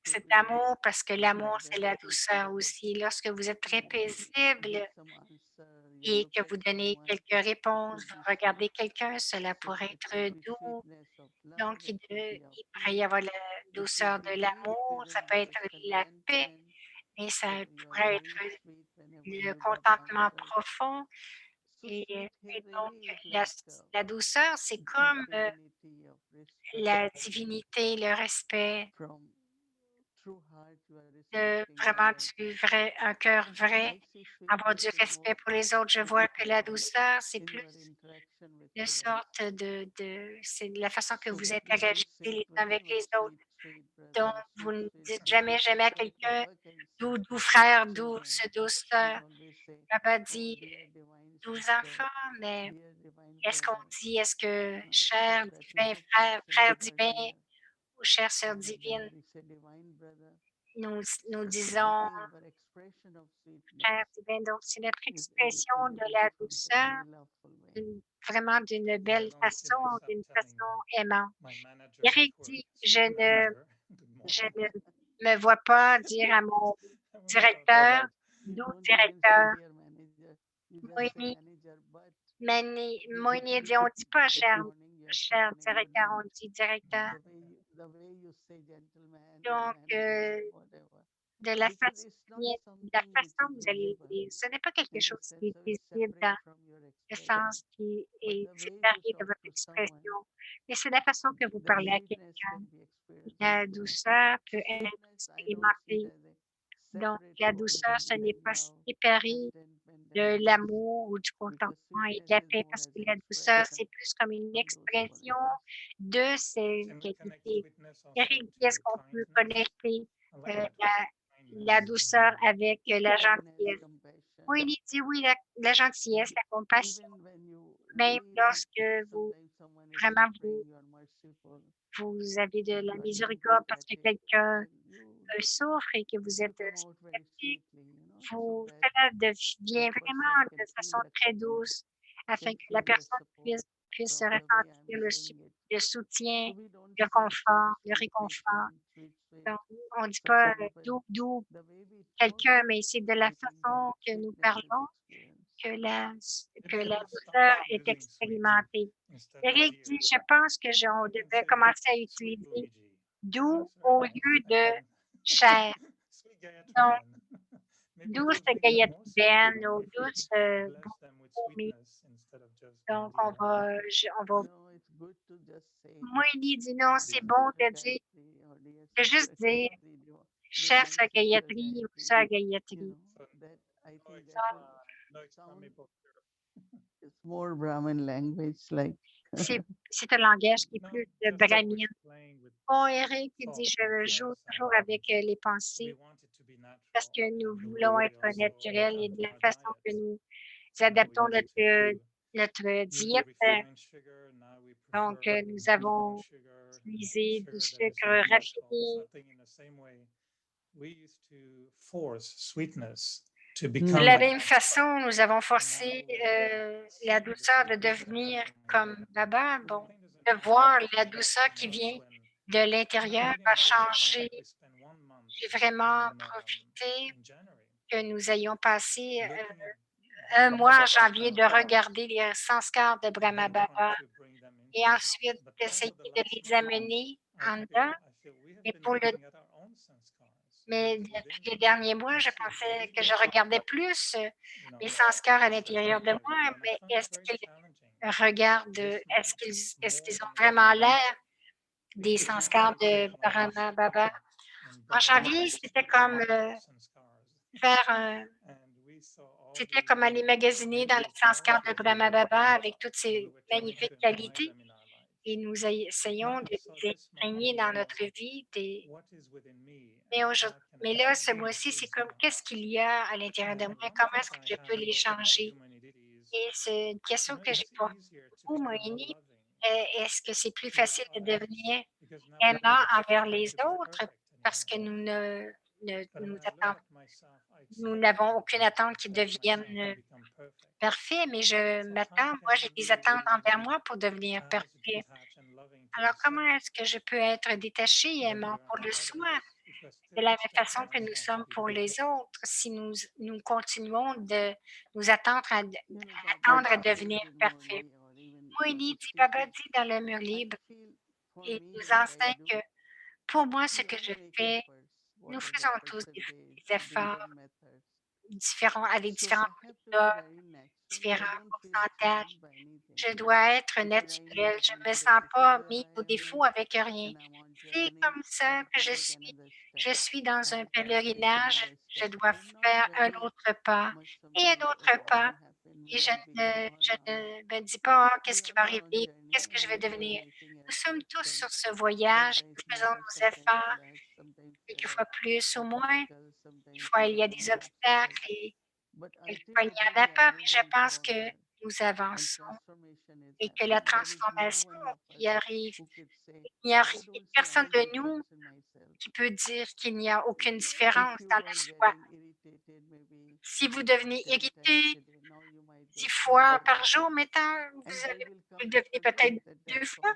cet could be amour parce que l'amour, c'est la very douceur aussi. Lorsque vous êtes très give paisible some answer, you et look que at vous donnez someone, quelques it réponses, could vous be regardez sweet. quelqu'un, cela So pourrait it être could be doux. sweetness of Donc, love, it could be of il pourrait y peace, avoir la it douceur could de be deep l'amour, ça within peut there être is la paix, contentment, mais ça that you are pourrait very être sweet whenever le you give contentement answers. profond. So Et, sweet et here donc, really is la, like la douceur, c'est deep comme divinity of respect. la divinité, le respect, From true heart, you are de respecting vraiment others. un cœur vrai, I see avoir sweetness du in respect more pour les autres. Je vois que la in douceur, c'est your plus interaction with de others. sorte c'est la façon que So vous when you interagissez say les uns avec whatever les autres. sweet Donc, brother, vous ne sweet dites sister, jamais, jamais à quelqu'un, whatever can say, doux frère, children, douce we sœur. always say, Papa oh dit dear divine doux sister, enfants, mais dear divine est-ce qu'on brother, dit, est-ce que so cher that divin love frère, comes frère into our divin dear. ou chère So sœur whenever divine, we say divine brother, nous it disons really our expression of sweetness frère divin. Donc, c'est notre is expression in de very la different way, douceur, very loveful way. vraiment d'une Yeah, I belle don't see façon, myself d'une telling façon aimante. my manager Eric before, dit, sweet manager, good je morning. ne me vois pas dire à mon I won't start with directeur, that. You doux don't even say directeur, dear manager, you just say Moïni, manager, but Moïni dit, on ne dit pas good cher, morning, yes, cher good directeur, on night. dit directeur. The way you say gentleman or Donc, manager, whatever. de la Because it's not something which façon is que vous allez le visible dire. Ce n'est pas quelque in the chose qui sense est of it's visible separate dans from your le expression. sens qui But est the way you séparé de talk votre to someone, expression, mais c'est la façon que vous that parlez à sweetness quelqu'un. can be experienced. La douceur So peut être sweetness, I don't see it expérimentée. as a Donc, separate la from douceur, ce n'est pas love, séparé contentment, and de peace. l'amour ou du Because contentement et de sweetness la is paix, more parce as que an la douceur, expression c'est plus comme une of those expression qualities. de ces Can we connect qualités. sweetness also Eric dit, to est-ce qu'on peut kindness? connecter I like that la, word, la kindness. douceur avec la Kindness, gentillesse? compassion. Oui, il dit oui, la gentillesse, la compassion. Even when you Même really, lorsque vous sometimes someone is vraiment suffering, you are merciful, vous avez de and la you are miséricorde parce que empathetic, quelqu'un and souffre et que vous you êtes come out very sympathique, sweetly, so that cela devient that vraiment person de can façon feel the très douce afin can que la feel the personne support puisse from the way ressentir I'm saying it. le soutien, So we don't le say sweet, confort, le sweet réconfort. people, sweet, sweet. Donc, on ne dit Some pas people, doux the way we talk, quelqu'un, mais c'est de la I think that façon que nous sweetness is parlons experienced. que la, que Maybe I la will douceur start est using sweet expérimentée. instead of Eric dear. dit, je pense que on I can devait say commencer à sweet utiliser Luigi. doux That's very au nice. lieu I de can cher. sweet Gayatri Donc, Ben. Maybe douce those make them more sweet Gayatriben ou if we douce bless them with Bhumi. sweetness instead of just Donc, dear. on va. No, it's good to just say Moi, il dit non, c'est dear bon Sister de dire, Gayatri or dear de Sister juste dire Gayatri, chère divine sœur Sister Gayatri ou Gayatri. sœur You Gayatri. know, So that I no think that extra, will no extra sound maple syrup. it's more Brahmin language, like C'est un langage qui est No, plus just brahmien. always playing with Bon, Eric, il dit, thoughts je and joue prayers, toujours and avec les we pensées want it to be parce natural. que nous And the voulons way we être also naturels et adapt de la our façon que diet. nous We adaptons used to notre use the diète. refined sugar. Now we Donc, prefer nous brown avons sugar, utilisé du sugar that is sucre natural. raffiné. So I think in the same way, we used to force sweetness to De become la like même that. façon, nous avons And forcé now la seeing the douceur de sweetness devenir coming comme Baba. really Bon, changes de an voir entire la douceur qui perspective. vient When de at the l'intérieur beginning va of this talk, changer. we spent 1 month J'ai vraiment in profité January que nous ayons passé looking at un mois en janvier de regarder les sanskars de Brahma Baba et ensuite d'essayer de les amener en dedans. Et pour le Mais depuis les derniers mois, je pensais que je regardais plus mes sanskars à l'intérieur de moi, mais est-ce qu'ils ont vraiment l'air des sanskars de Brahma Baba? En janvier, c'était comme faire un, c'était comme aller magasiner dans les sanskars de Brahma Baba avec toutes ces magnifiques qualités et nous essayons de les imprégner dans notre vie. Mais là, ce mois-ci, c'est comme qu'est-ce qu'il y a à l'intérieur de moi? Comment est-ce que je peux les changer? Et c'est une question que j'ai pour vous, Moïni. Est-ce que c'est plus facile de devenir aimant envers les autres parce que nous n'avons aucune attente qu'ils deviennent parfaits, mais moi, j'ai des attentes envers moi pour devenir parfait. Alors, comment est-ce que je peux être détaché et aimant pour le soi de la même façon que nous sommes pour les autres si nous continuons de nous attendre à devenir parfaits? Moïni dit, Baba dit dans le mur libre, et nous enseigne que pour moi, ce que je fais, nous faisons tous des efforts différents avec différentes méthodes, différents pourcentages. Je dois être naturel. Je ne me sens pas mis au défaut avec rien. C'est comme ça que je suis. Je suis dans un pèlerinage. Je dois faire un autre pas et un autre pas. Et je ne me dis pas qu'est-ce qui va arriver, qu'est-ce que je vais devenir. Nous sommes tous sur ce voyage. Nous faisons nos efforts. Quelquefois plus ou moins. Quelquefois, il y a des obstacles et quelquefois, il n'y en a pas. Mais je pense que nous avançons et que la transformation qui arrive, il n'y a personne de nous qui peut dire qu'il n'y a aucune différence dans le soi. Si vous devenez irrité 10 fois par jour, maintenant, vous le devenez peut-être 2 fois.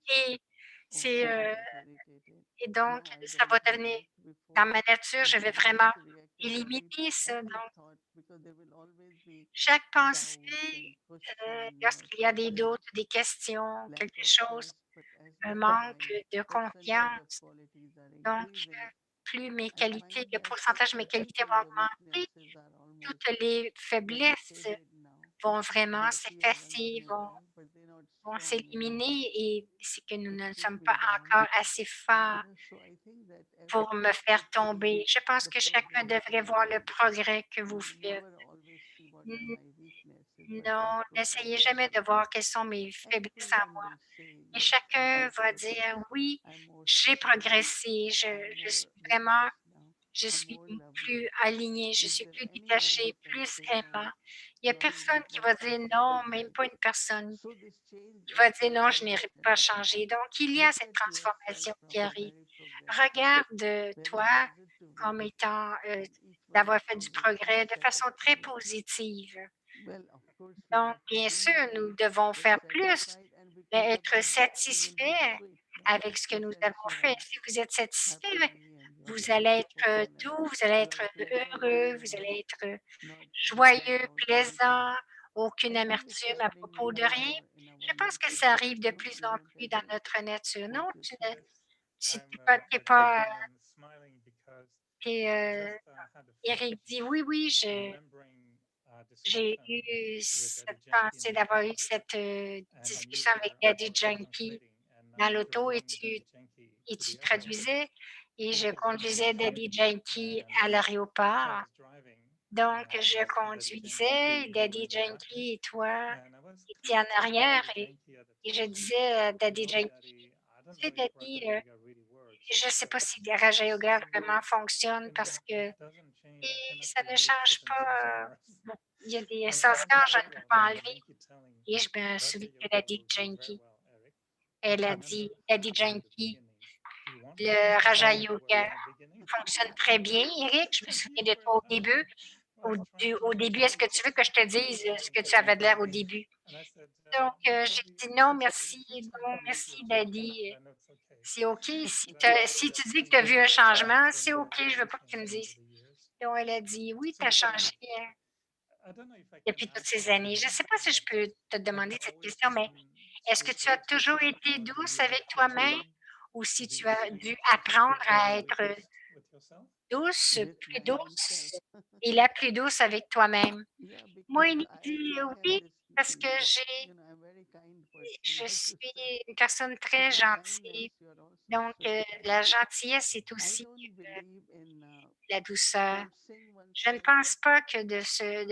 Et, et donc, ça va devenir, dans ma nature, je vais vraiment éliminer ça. Donc, chaque pensée, lorsqu'il y a des doutes, des questions, quelque chose, un manque de confiance, donc plus mes qualités, le pourcentage de mes qualités va augmenter, toutes les faiblesses vont vraiment s'effacer, vont s'éliminer et c'est que nous ne sommes pas encore assez forts pour me faire tomber. Je pense que chacun devrait voir le progrès que vous faites. Non, n'essayez jamais de voir quelles sont mes faiblesses en moi. Et chacun va dire, oui, j'ai progressé, je suis plus aligné, je suis plus détaché, plus aimant. Il n'y a personne qui va dire non, même pas une personne qui va dire non, je n'ai pas changé. Donc, il y a cette transformation qui arrive. Regarde toi comme étant d'avoir fait du progrès de façon très positive. Donc, bien sûr, nous devons faire plus, mais être satisfait avec ce que nous avons fait. Si vous êtes satisfait, vous allez être doux, vous allez être heureux, vous allez être joyeux, plaisant, aucune amertume à propos de rien. Je pense que ça arrive de plus en plus dans notre nature. Non, tu n'es pas, Eric dit oui, oui, j'ai eu cette pensée d'avoir eu cette discussion avec Daddy Junkie dans l'auto et tu traduisais et je conduisais Daddy Junkie à l'aéroport. Donc, je conduisais, Daddy Junkie et toi étiez en arrière et je disais à Daddy Junkie, tu sais, Daddy, je ne sais pas si le Raja Yoga vraiment fonctionne parce que ça ne change pas. Il y a des sanskars, je ne peux pas enlever. Et je me souviens de Daddy Junkie. Elle a dit, Daddy Junkie, le Raja Yoga fonctionne très bien. Eric, je me souviens de toi au début. Au début, est-ce que tu veux que je te dise ce que tu avais de l'air au début? Donc, j'ai dit non, merci, Daddy. C'est OK. Si tu dis que tu as vu un changement, c'est OK, je ne veux pas que tu me dises. Donc, elle a dit oui, tu as changé. depuis toutes ces années. Je ne sais pas si je peux te demander cette question, mais est-ce que tu as toujours été douce avec toi-même ou si tu as dû apprendre à être douce, with plus myself. douce et la plus douce avec toi-même? Yeah, Moi, because il I dit have oui, this, parce que I'm very kind person, je I have to say. suis une personne So très with gentille. kindness, you are also Donc, so la kind. gentillesse est I aussi don't believe in la douceur. forcing Je ne oneself. pense pas que de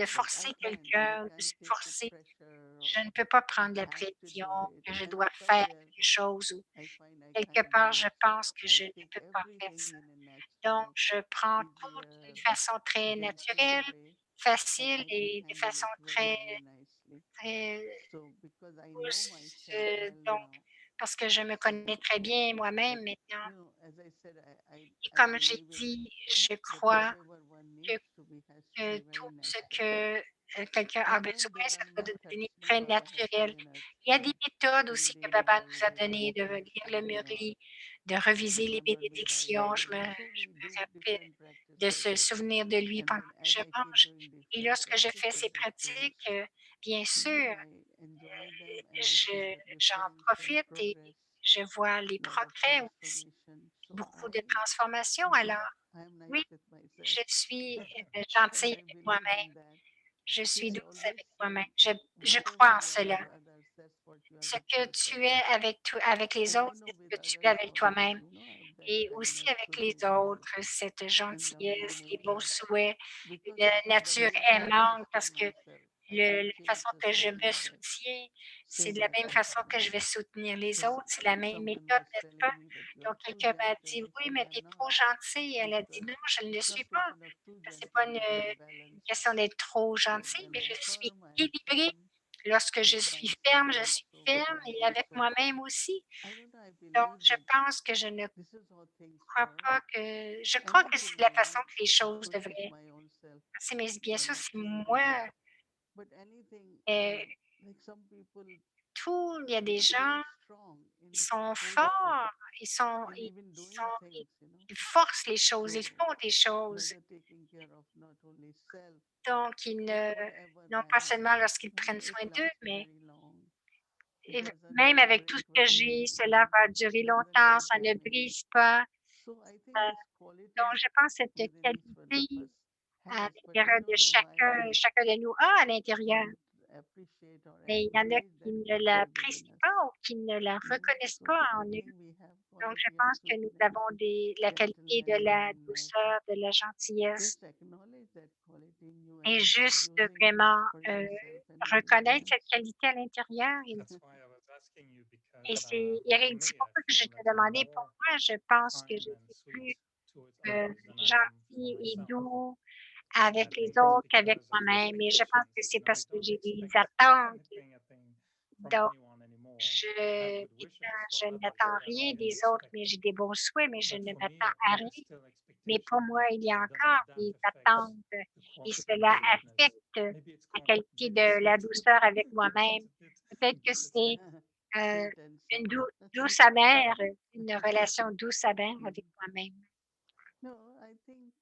Like I forcer can't, I quelqu'un, de can't se take the forcer. pressure Je or ne peux pas I prendre la have to pression do it. que je And dois faire somewhere quelque chose ou I find I quelque can't part, do je it. pense So que I je ne take peux pas faire everything ça. in a Donc, natural, je prends tout easier, d'une façon très gentle naturelle, way, and facile I can et de handle façon it very, très, very nicely. très So because I know douce. myself well Donc, now, parce que je me so connais très bien moi-même maintenant. as I said, Et I comme j'ai believe in dit, je that crois whatever one que, needs to be has to be tout very ce natural. que quelqu'un a And then besoin, there ça are doit methods, devenir très Baba has naturel. given us Il y a des méthodes aussi que reading Baba the nous a Vedic données, de lire le scriptures or Murli, de reviser les remember the bénédictions. Je diary. me, So je we me do rappelle different de practices. se souvenir de lui And pendant then que as je I keep mange. doing Et different lorsque je fais ces practices, of course, pratiques, bien sûr, I enjoy them and I see the j'en difference and profite et progress, je vois les lot of progrès aussi, transformation. So beaucoup de transformations. Alors, I am nice oui, with myself je suis and gentille I avec believe moi-même. in that. Je See, suis I douce always avec moi-même. say, Je whatever crois en you are cela. with others, that's what you are Ce with que yourself. tu es avec, avec les And I autres, know c'est with ce que tu es others avec also, toi-même. I have that Et aussi kindness, avec les goodness, autres, cette and loving gentillesse, les bons nature. souhaits, Because une it's not nature about me, it's aimante, for parce que myself. I can't la change façon que je me society, but soutiens, c'est de same la même method. façon que je vais soutenir les So autres. C'est la même someone méthode, was n'est-ce telling pas? me that you are Donc, too quelqu'un m'a gentle. dit, I oui, said mais I'm tu es not trop gentille. Elle a dit, because non, je ne le it's not suis pas. question of too C'est pas gentle, but une imbalance. question d'être trop So gentil, when mais je I'm suis firm, I am équilibrée. firm Lorsque with je suis myself ferme, je suis also, with ferme et others. avec So moi-même aussi. I don't know, I Donc, believe je that pense que je ne this is how things crois work. pas que... Je crois que Anything c'est la I façon want, que les I choses put with devraient my own self. passer, mais bien I'm sûr, not c'est saying that, moi. but anything, Euh, like some people, tout, il y a they des are very gens, strong ils in sont forcing, forts, in even doing things, ils forcent les choses, ils So font des choses. whether taking care of not only self, Donc, ils but ne, whatever non I pas have, seulement lorsqu'ils prennent it soin d'eux, lasts mais very long. It et doesn't même avec tout break ce que very j'ai, cela easily, va durer doesn't longtemps, get ça ne damaged. brise pas. So I Euh, think this donc, quality je pense que cette within each one of qualité us à has, but I l'intérieur de don't know why we chacun de nous a à l'intérieur, don't appreciate or mais il y en a acknowledge qui that ne quality l'apprécient within us. pas ou qui ne la reconnaissent So pas but en I eux. think we have Donc, je quality of pense que nous sweetness, avons la qualité gentleness, de la kindness. douceur, de la gentillesse, Just acknowledge that quality in you et and start juste using it vraiment for yourself and everyone reconnaître else. cette qualité à l'intérieur. That's why I was asking you Et because c'est, for Eric, me, c'est I pourquoi que je feel te that I'm demandais, pour more moi, je pense que je kind and suis sweet plus towards others than I am for gentil et myself. doux And I avec les think it's autres qu'avec because of the moi-même. Et je pense que expectations. c'est I parce que don't j'ai des expect attentes. anything, I think, from Donc, anyone anymore. I have je, good wishes for je others, n'attends but rien I des autres, expect. mais j'ai des bons souhaits, mais je But ne for me, m'attends I à think rien. there's still Mais expectation. pour moi, il y a I don't encore des identify attentes the et quality of cela sweetness. affecte Maybe it's la qualité maybe it's de la sweet. douceur avec Maybe moi-même. it's a Peut-être bit que c'est Sweet euh, and une sour. douce amère, une relation douce amère Mm. avec moi-même. No, I think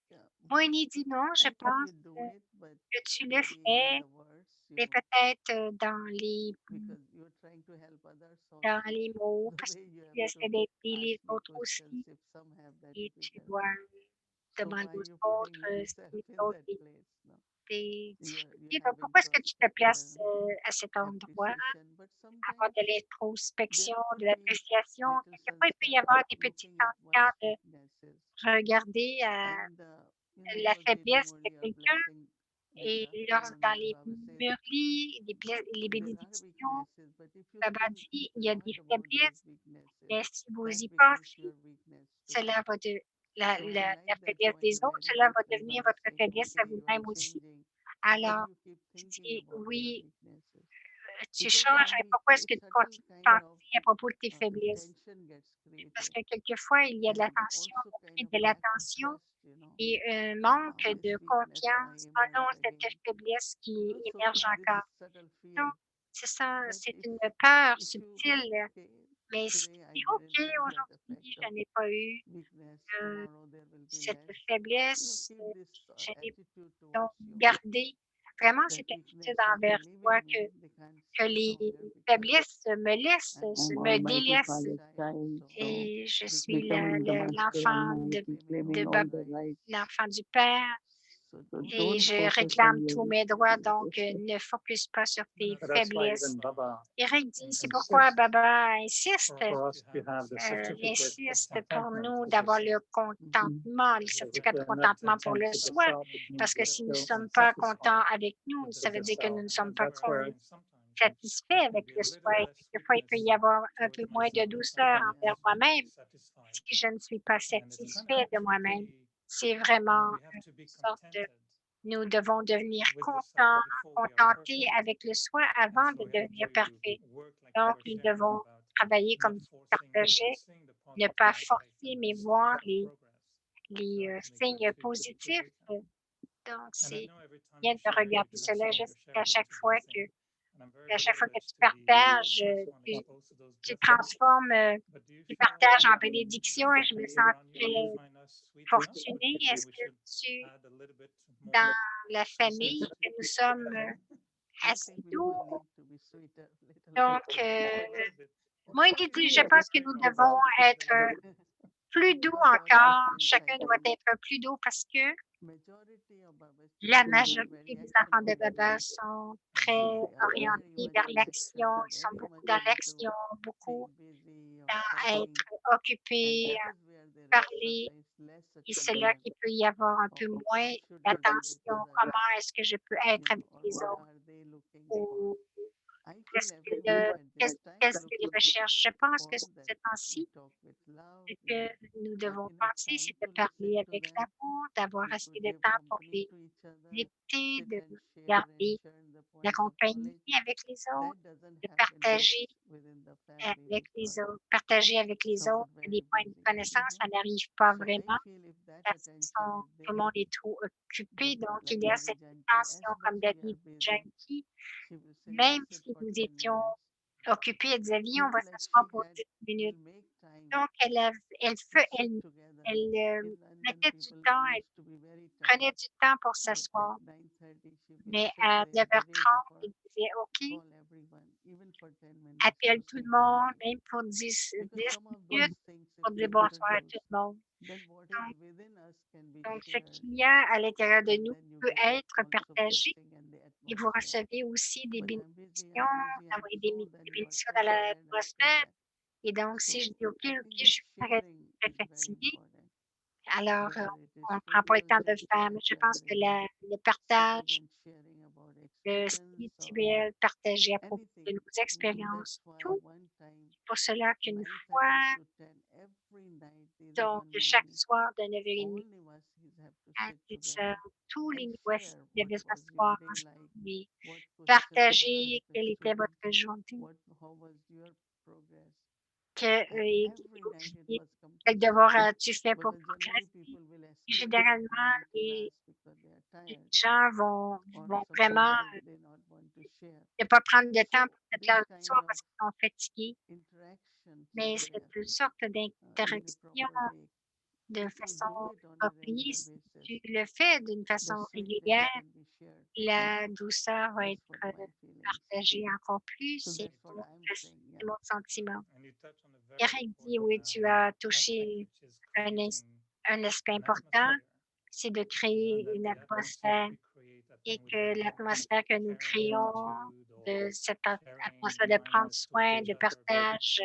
Moïni dit non, je I think you pense do it, but que tu le maybe in fais, the words, mais peut-être because you're trying to help others dans also. les mots, The parce que way you tu have essaies to d'aider ask les me autres questions aussi if some have that et tu difficulty. dois So demander why you aux putting autres si yourself les in autres that place? No, des you difficultés. Donc, have pourquoi est-ce que tu te places introspection, à cet endroit, appreciation, but avoir sometimes de there l'introspection, de could be l'appréciation? little Quelquefois, il peut y sanskar avoir des petits looking at one's instants de weaknesses, regarder and la Gurdev faiblesse de Murli are quelqu'un. blessing Et Vidyashrama dans Murli les Baba says murlis, les there are bénédictions, weaknesses, but if you Baba think dit, il y a lot des about those faiblesses, weaknesses, mais si vous that y becomes pensez, your weakness too. cela va de So I la like that faiblesse des point autres, very cela much va when devenir Baba votre says, faiblesse à okay, you are vous-même aussi. changing. Why Alors, you keep thinking si about your oui, weaknesses? tu Because changes, then mais we pourquoi est-ce que create tu subtle continues de kind of penser à propos de tes faiblesses? tension gets Parce created, que quelquefois, il y a de la and tension, also on kind crée of de lack of l'attention trust, et un that manque how this de weakness confiance. may Oh non, emerge cette again. faiblesse qui So émerge this is encore. subtle Non, fear. c'est ça, But c'est if une peur if you subtile. okay, Mais si tu today I dis, didn't OK, have that effect aujourd'hui, je of n'ai pas eu weakness, euh, tomorrow there will be cette less. faiblesse, Keep this je n'ai attitude donc towards you. gardé Vraiment, that cette if attitude they envers believe toi in me, they can't que stay les longer because faiblesses me I'm me Almighty délaissent Father's child. So et je suis becoming the Master l'enfant Almighty, claiming de all the rights. l'enfant du Père So et don't je focus on réclame your tous mes droits. Donc, weaknesses. ne focus pas sur tes So that's why faiblesses. even Baba Eric dit, c'est pourquoi insists Baba insiste, for us to have the certificate of insiste pour contentment, nous as you d'avoir say. le contentement, le Because if certificat de we're not contentement pour le content with soi, ourselves, it means parce que we're si nous ne still sommes pas unsatisfied contents avec nous, with ça veut the dire que nous ne self. sommes And pas that's where sometimes satisfaits there can avec be a le little soi. Et less quelquefois, il peut y sweetness avoir un towards peu moins de myself douceur sometimes. envers moi-même Satisfied. si je ne suis pas And it's kind of satisfait de moi-même. tricky. C'est vraiment We have to be une sorte de... contented Nous devons devenir with the self contents, before we are contentés perfect. avec le soi And avant so de we have devenir to parfaits. work like Donc, we nous were sharing devons about travailler not comme forcing, but partager, seeing the ne positive pas aspect forcer, and mais the voir progress. les So I think signes that's been positifs. critical. Donc, And I c'est know every time bien you de share, regarder you're cela. Je sais qu'à sharing chaque into fois blessing. And I'm à chaque fois que privileged tu to be partages, the first one tu, exposed to those tu blessings. transformes, But do you tu feel partages en that bénédiction et je me people sens around you très find us sweet enough? fortunée. Maybe Est-ce we que should tu, add a little bit more dans la sweetness famille, to que it. nous sommes I assez think we doux? all need to be sweeter, little Donc, A little bit. moi, il dit, je pense que nous Everyone devons needs être a little bit. plus doux because encore. all these things, Chacun I doit think être plus doux parce que majority of Baba's la children are majorité very des action enfants de Baba oriented. sont They très are orientés very vers much in l'action. action, Ils sont very beaucoup much dans into l'action, beaucoup being busy or dans talking, être and occupés, that is where there is parler. sometimes less Et c'est là attention qu'il peut y avoir un of peu how moins should I be with d'attention. others, Comment est-ce que je peux être avec or les what autres? are they looking for. Ou I feel qu'est-ce everybody qu'ils at this time qu'est-ce is qu'ils looking recherchent? Je pense que for that ce we temps-ci, talk with love, ce we que have nous devons enough penser, time c'est to de listen parler to avec them. l'amour, d'avoir We assez could de give temps pour company to each other, l'écouter, sit de and share garder the la points of compagnie knowledge. avec les autres, That doesn't de happen partager within the family avec les because autres, partager avec les some are autres des very points de busy. connaissance, ça n'arrive pas So I vraiment feel if that parce attention is tout le there, monde est trop occupé. then Donc, like il y a Ravi cette Janki, as tension, much comme we are David busy, Janki, she will say, let's même sit si for nous 10 étions minutes. occupés, elle disait, viens, on va People like s'asseoir she pour had 10 will minutes. make time Donc, elle, to sit elle, together. elle In London, mettait du people temps, elle used to be very prenait tired, du temps pour but s'asseoir. at 9:30 she will Mais sit à there 9h30, ready for elle disait, OK, call everyone, even for 10 minutes appelle to tout say le monde, goodbye. même pour 10 Because some of those minutes, things, if pour we dire bonsoir à introduce, tout le monde. then what is Donc, within us can be donc, ce shared, qu'il y a à l'intérieur de and nous then you peut get être also partagé blessing and the et vous atmosphere. recevez aussi des But I'm busy, bénédictions, I'm envoyez so, then des you are bénédictions dans tired after l'atmosphère. that. Et donc, So si je dis, OK, I OK, think je that suis très, sharing très is very fatiguée, important. alors Whether it is on ne prend pas le temps de le spiritual faire. Mais je pense que sharing, le partage, sitting and sharing about le experience or spirituel, partager à propos de anything. nos That's expériences, why tout, one time, pour cela qu'une 9:30 fois, to 10, every night, either donc one chaque morning, soir de 9h30 all Nivasis have to à sit 10 together heures, tous les and Niwasis share what devaient was s'asseoir your day like, ensemble et what questions were partager asked quelle at était school, votre journée, how was your progress. que, And et every night it aussi was quel compulsory. devoir as-tu fait pour Because generally progresser. people will Et escape généralement, from class because they are les tired, gens or vont sometimes vraiment they not want to share. ne pas prendre de temps So pour cette this classe du kind soir of parce qu'ils sont fatigués. interactions Mais should c'est une happen sorte in a d'interaction proper way. de If you façon do it on a appropriée. regular Si basis, tu le fais d'une the façon sweetness régulière, can be shared. la douceur va That's être what my feelings. partagée encore plus. So C'est that's what I'm saying. c'est mon sentiment. And you touch on a very Eric dit, important oui, tu as touché aspect, which is un, creating un aspect an important, atmosphere. c'est de And créer that une the atmosphere atmosphère we create, I et think, with que the l'atmosphère que nous caring créons, attitude or de cette sharing atmosphère de prendre mindedness towards soin, each de other, being partage,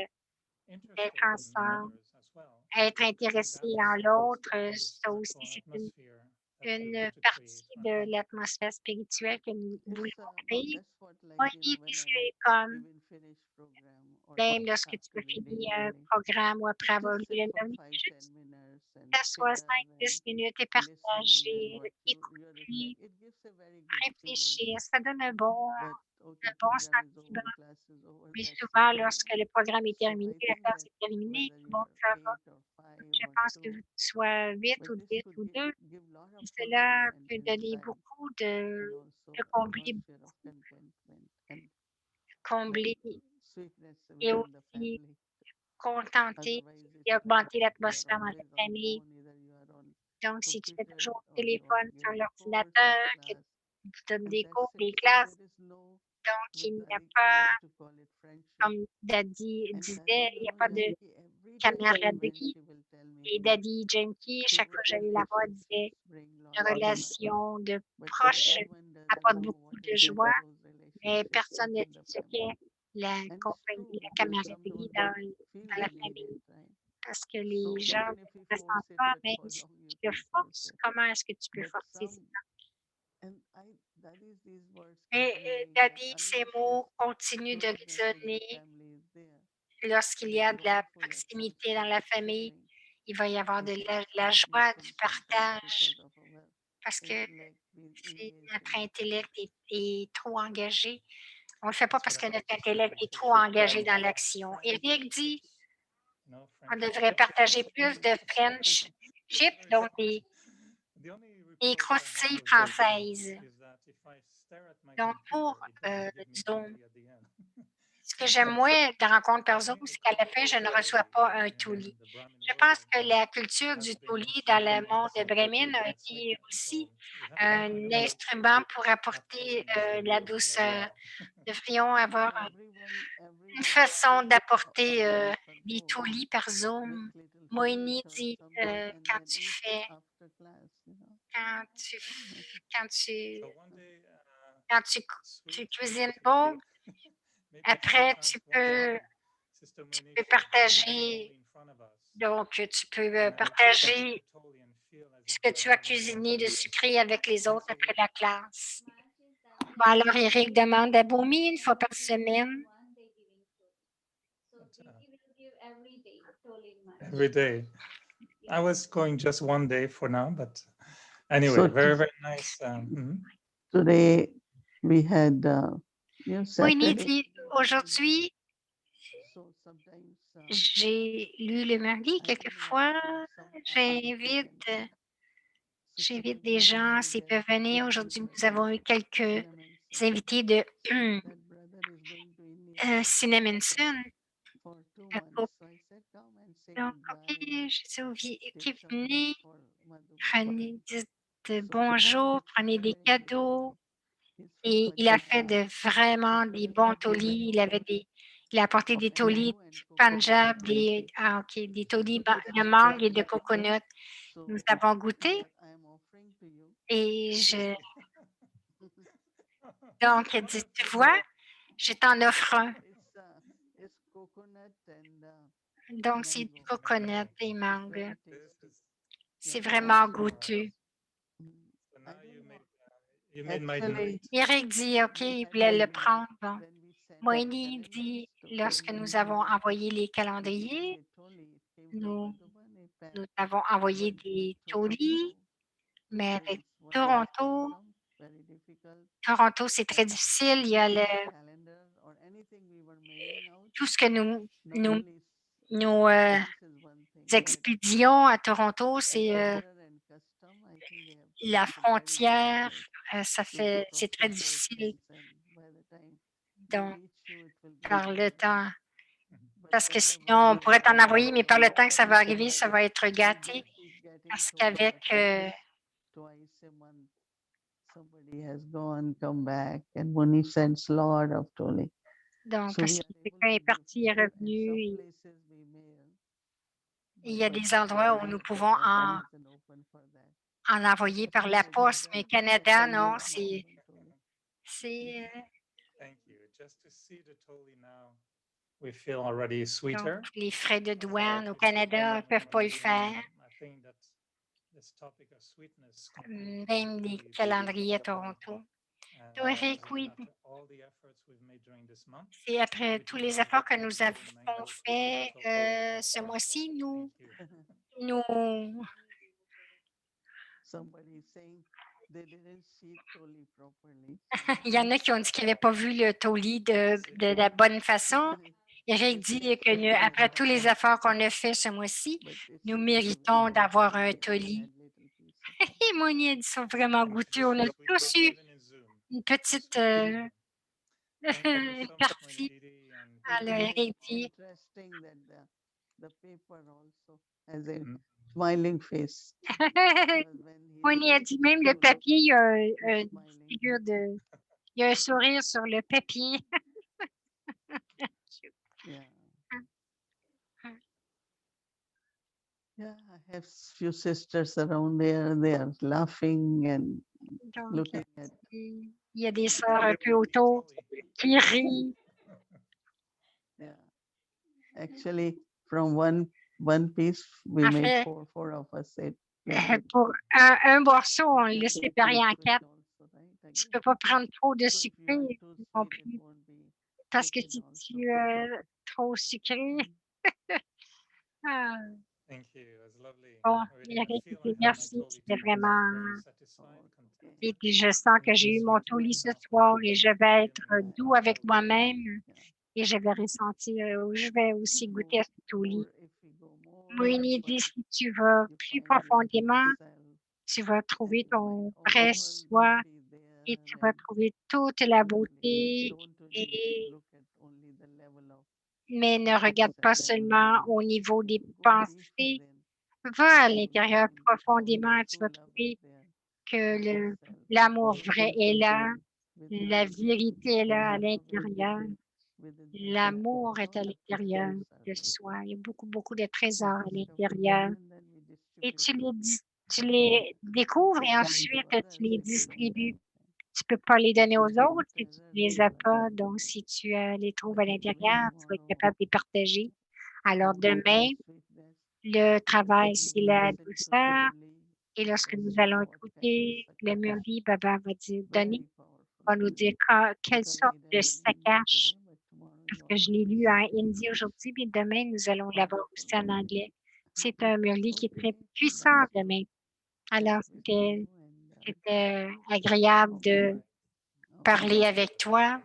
d'être interested in ensemble, others as well. être I think intéressé that en is l'autre, the ça aussi, spiritual c'est atmosphere that we une want to partie create. de l'atmosphère spirituelle que nous It's voulons créer. that's what like Moi, you know when c'est I comme, even finish program or même lorsque tu after as reading fini un Murli, programme ou après avoir just lu sit le for Murli, 5-10 juste minutes and t'assois share 5-10 minutes et and listen partager, and what you écouter, reflect. It gives a very good feeling. réfléchir. Ça donne That okay, un bon program is over, sentiment. class is over, Mais that's souvent, it. lorsque le programme est So terminé, I la think classe that est terminée, whether you bon, are ça va. 8 or 5 Je or pense que 2, tu sois 8 but ou this 10 could ou 2, give lot of cela fulfillment peut donner inside beaucoup and de also combler, atmosphere of contentment and combler sweetness et within the aussi family. contenter Otherwise, et it's like augmenter you are l'atmosphère dans la always on famille. phone, either you are on Donc, si tu fais computer toujours or le you are téléphone sur giving course or l'ordinateur, que class. donne And des that cours, des sense that classes. there is no, Donc, with il n'y a Eric, we pas, used to call it friendship. comme Daddy And disait, Daddy il n'y a now, pas de Janki, every time when camaraderie. she will tell me Et this, Daddy Janky, she chaque would fois que say j'allais la voir, disait relationships bring une lots of joy. relation de But proche everyone doesn't apporte know beaucoup what de is joie, those mais relationships personne ne within dit the ce family. qu'est la And it's compagnie, true la because some camaraderie don't feel dans la they need famille. it, right? Parce que les So gens even if ne we le force sentent it, pas, but mais how si long you tu le can force forces, it? comment est-ce que tu peux But forcer some, ça? and that is these words Et keep ringing that Daddy, ces unless mots this continuent de closeness in the résonner family is there, lorsqu'il y that a de la wonderful proximité dans la atmosphere of famille. sharing Il va y avoir is de lost la in joie, du distance sometimes partage, because of our parce que intellect being engaged notre in it. intellect est trop engagé. On ne le fait pas That's parce what que I notre like to say. intellect We est trop should engagé dans share l'action. Eric dit no qu'on friendship. devrait partager plus de friendship, donc The only des reproach I have croustilles with Zoom françaises. is that if I stare at my Donc, pour computer, it doesn't give me Zoom, totally at the end. ce que j'aime moins de rencontres par Zoom, c'est qu'à la fin, je ne reçois pas un In toli. the Brahmin Je pense world, que la culture has du been toli dans le instrumental monde de in Bremen a creating été sweetness. aussi So we have to un find a way instrument pour not apporter to use la Zoom as douceur. well. Nous devrions avoir une Everyone façon d'apporter organize for des both tolis par with Zoom. little Moini sweets or dit something and quand then tu eat fais, after class, you know. quand tu, quand tu, So one day, quand tu sweet cuisines next beau, week. Maybe après sometimes one day, Sister tu Moini peux should bring a partager, toli in front of us. donc tu peux And I will touch partager the toli and feel as ce if que I tu as have a cuisiné de toli sucré avec les autres once a après week. la classe. Bon, alors Eric demande à Boumi une fois par semaine. Every day. I was going just one day for now, but anyway, So very, very nice. today we had, Moini Saturday. dit, aujourd'hui, So sometimes j'ai lu le mardi quelquefois. J'invite J'invite des gens s'ils peuvent venir. Aujourd'hui, nous avons eu quelques invités de Cinnamon un couple. Donc, OK, je dis, OK, venez, prenez, dites bonjour, prenez des cadeaux. Et il a fait vraiment des bons tolis. Il a apporté des tolis Punjab, des tolis de mangue et de coconut. Nous avons goûté et donc, elle dit, tu vois, je t'en offre un. Donc, c'est du coconut et mangue. C'est vraiment goûteux. Eric dit, OK, il voulait le prendre. Bon. Moini dit, lorsque nous avons envoyé les calendriers, nous avons envoyé des tolis, mais avec Toronto, c'est très difficile. Il y a tout ce que nous expédions à Toronto, c'est la frontière, c'est très difficile. Donc, par le temps, parce que sinon, on pourrait t'en envoyer, mais par le temps que ça va arriver, ça va être gâté. Parce qu'avec somebody has gone, come back, and Moni sends lot of toli. donc, parce que quelqu'un est parti, est revenu. Il y a des endroits où nous pouvons en envoyer par la poste, mais Canada, non, c'est donc, les frais de douane au Canada ne peuvent pas le faire. Même les calendriers à Toronto. Eric, oui. Et après tous les efforts que nous avons faits ce mois-ci, il y en a qui ont dit qu'ils n'avaient pas vu le toli de la bonne façon. Eric dit que après tous les efforts qu'on a faits ce mois-ci, nous méritons d'avoir un toli. Et Moni a dit qu'ils sont vraiment goûteux. On a tous eu une petite une partie. Alors, Eric dit, the paper also as a Mm. smiling face. Because when he Oui, elle speaks, dit même you le look, papier, il y a he's une smiling. figure de... Il y a un sourire sur le papier. Yeah. Yeah, I have few sisters around there. They are laughing and Donc, looking at. il y a des sœurs un peu autour qui rient. Yeah. Actually, from one piece, we En made fait, four of us ate. Yeah. pour un morceau, on You le can take séparait en liquid 4. also, right, Tu again? peux pas prendre trop de So if you sucré are too non sweet, it plus. won't be Parce que liquid si also. tu es trop sucré, ah, Thank you. It was lovely. bon, I really, I Eric, feel I had my merci. Toli C'était tonight. vraiment... Very satisfied, content. Et puis, je sens que With j'ai the eu mon sweet toli wine ce after soir et je vais être feeling doux avec healthy. moi-même Yeah. et je vais ressentir, je vais aussi goûter à ce toli. More, if we go more Moïni dit, deeper, si tu vas you plus find profondément, yourself tu vas trouver and ton my vrai all soi beauty there et tu vas and trouver toute la lovely. beauté, Don't only et, look at only the level of mais ne thoughts regarde and pas level seulement of au niveau des go deep pensées. within. Va à You will l'intérieur find all profondément, the tu true vas love trouver is there que yourself. l'amour Your vrai est là, fulfillment la within. vérité est là à Love l'intérieur, within the l'amour est à lot of l'intérieur de yourself. soi. Il y a beaucoup, beaucoup de trésors à We discover l'intérieur. and then we Et distribute tu les découvres et to ensuite others tu les if you don't distribues. have. Tu peux pas les donner aux Different autres si tu treasures les in as life, pas. Donc, si tu les trouves à but l'intérieur, tu vas être tomorrow capable de les partager. Alors, to bring demain, sweetness, le travail, we c'est will la listen to douceur. Murli, Et the lorsque nous best allons podcast écouter le Sakash. Murli, Baba va dire, donner, Very powerful. va nous dire quelle Because sorte we de read in Hindi Sakash, today, but tomorrow parce you que je also l'ai lu en listen. hindi aujourd'hui, puis demain, nous allons l'avoir aussi en Wonderful. anglais. C'est un Murli qui est très Okay, puissant nice to demain. chat Alors, with you and c'était agréable de okay. parler avec toi.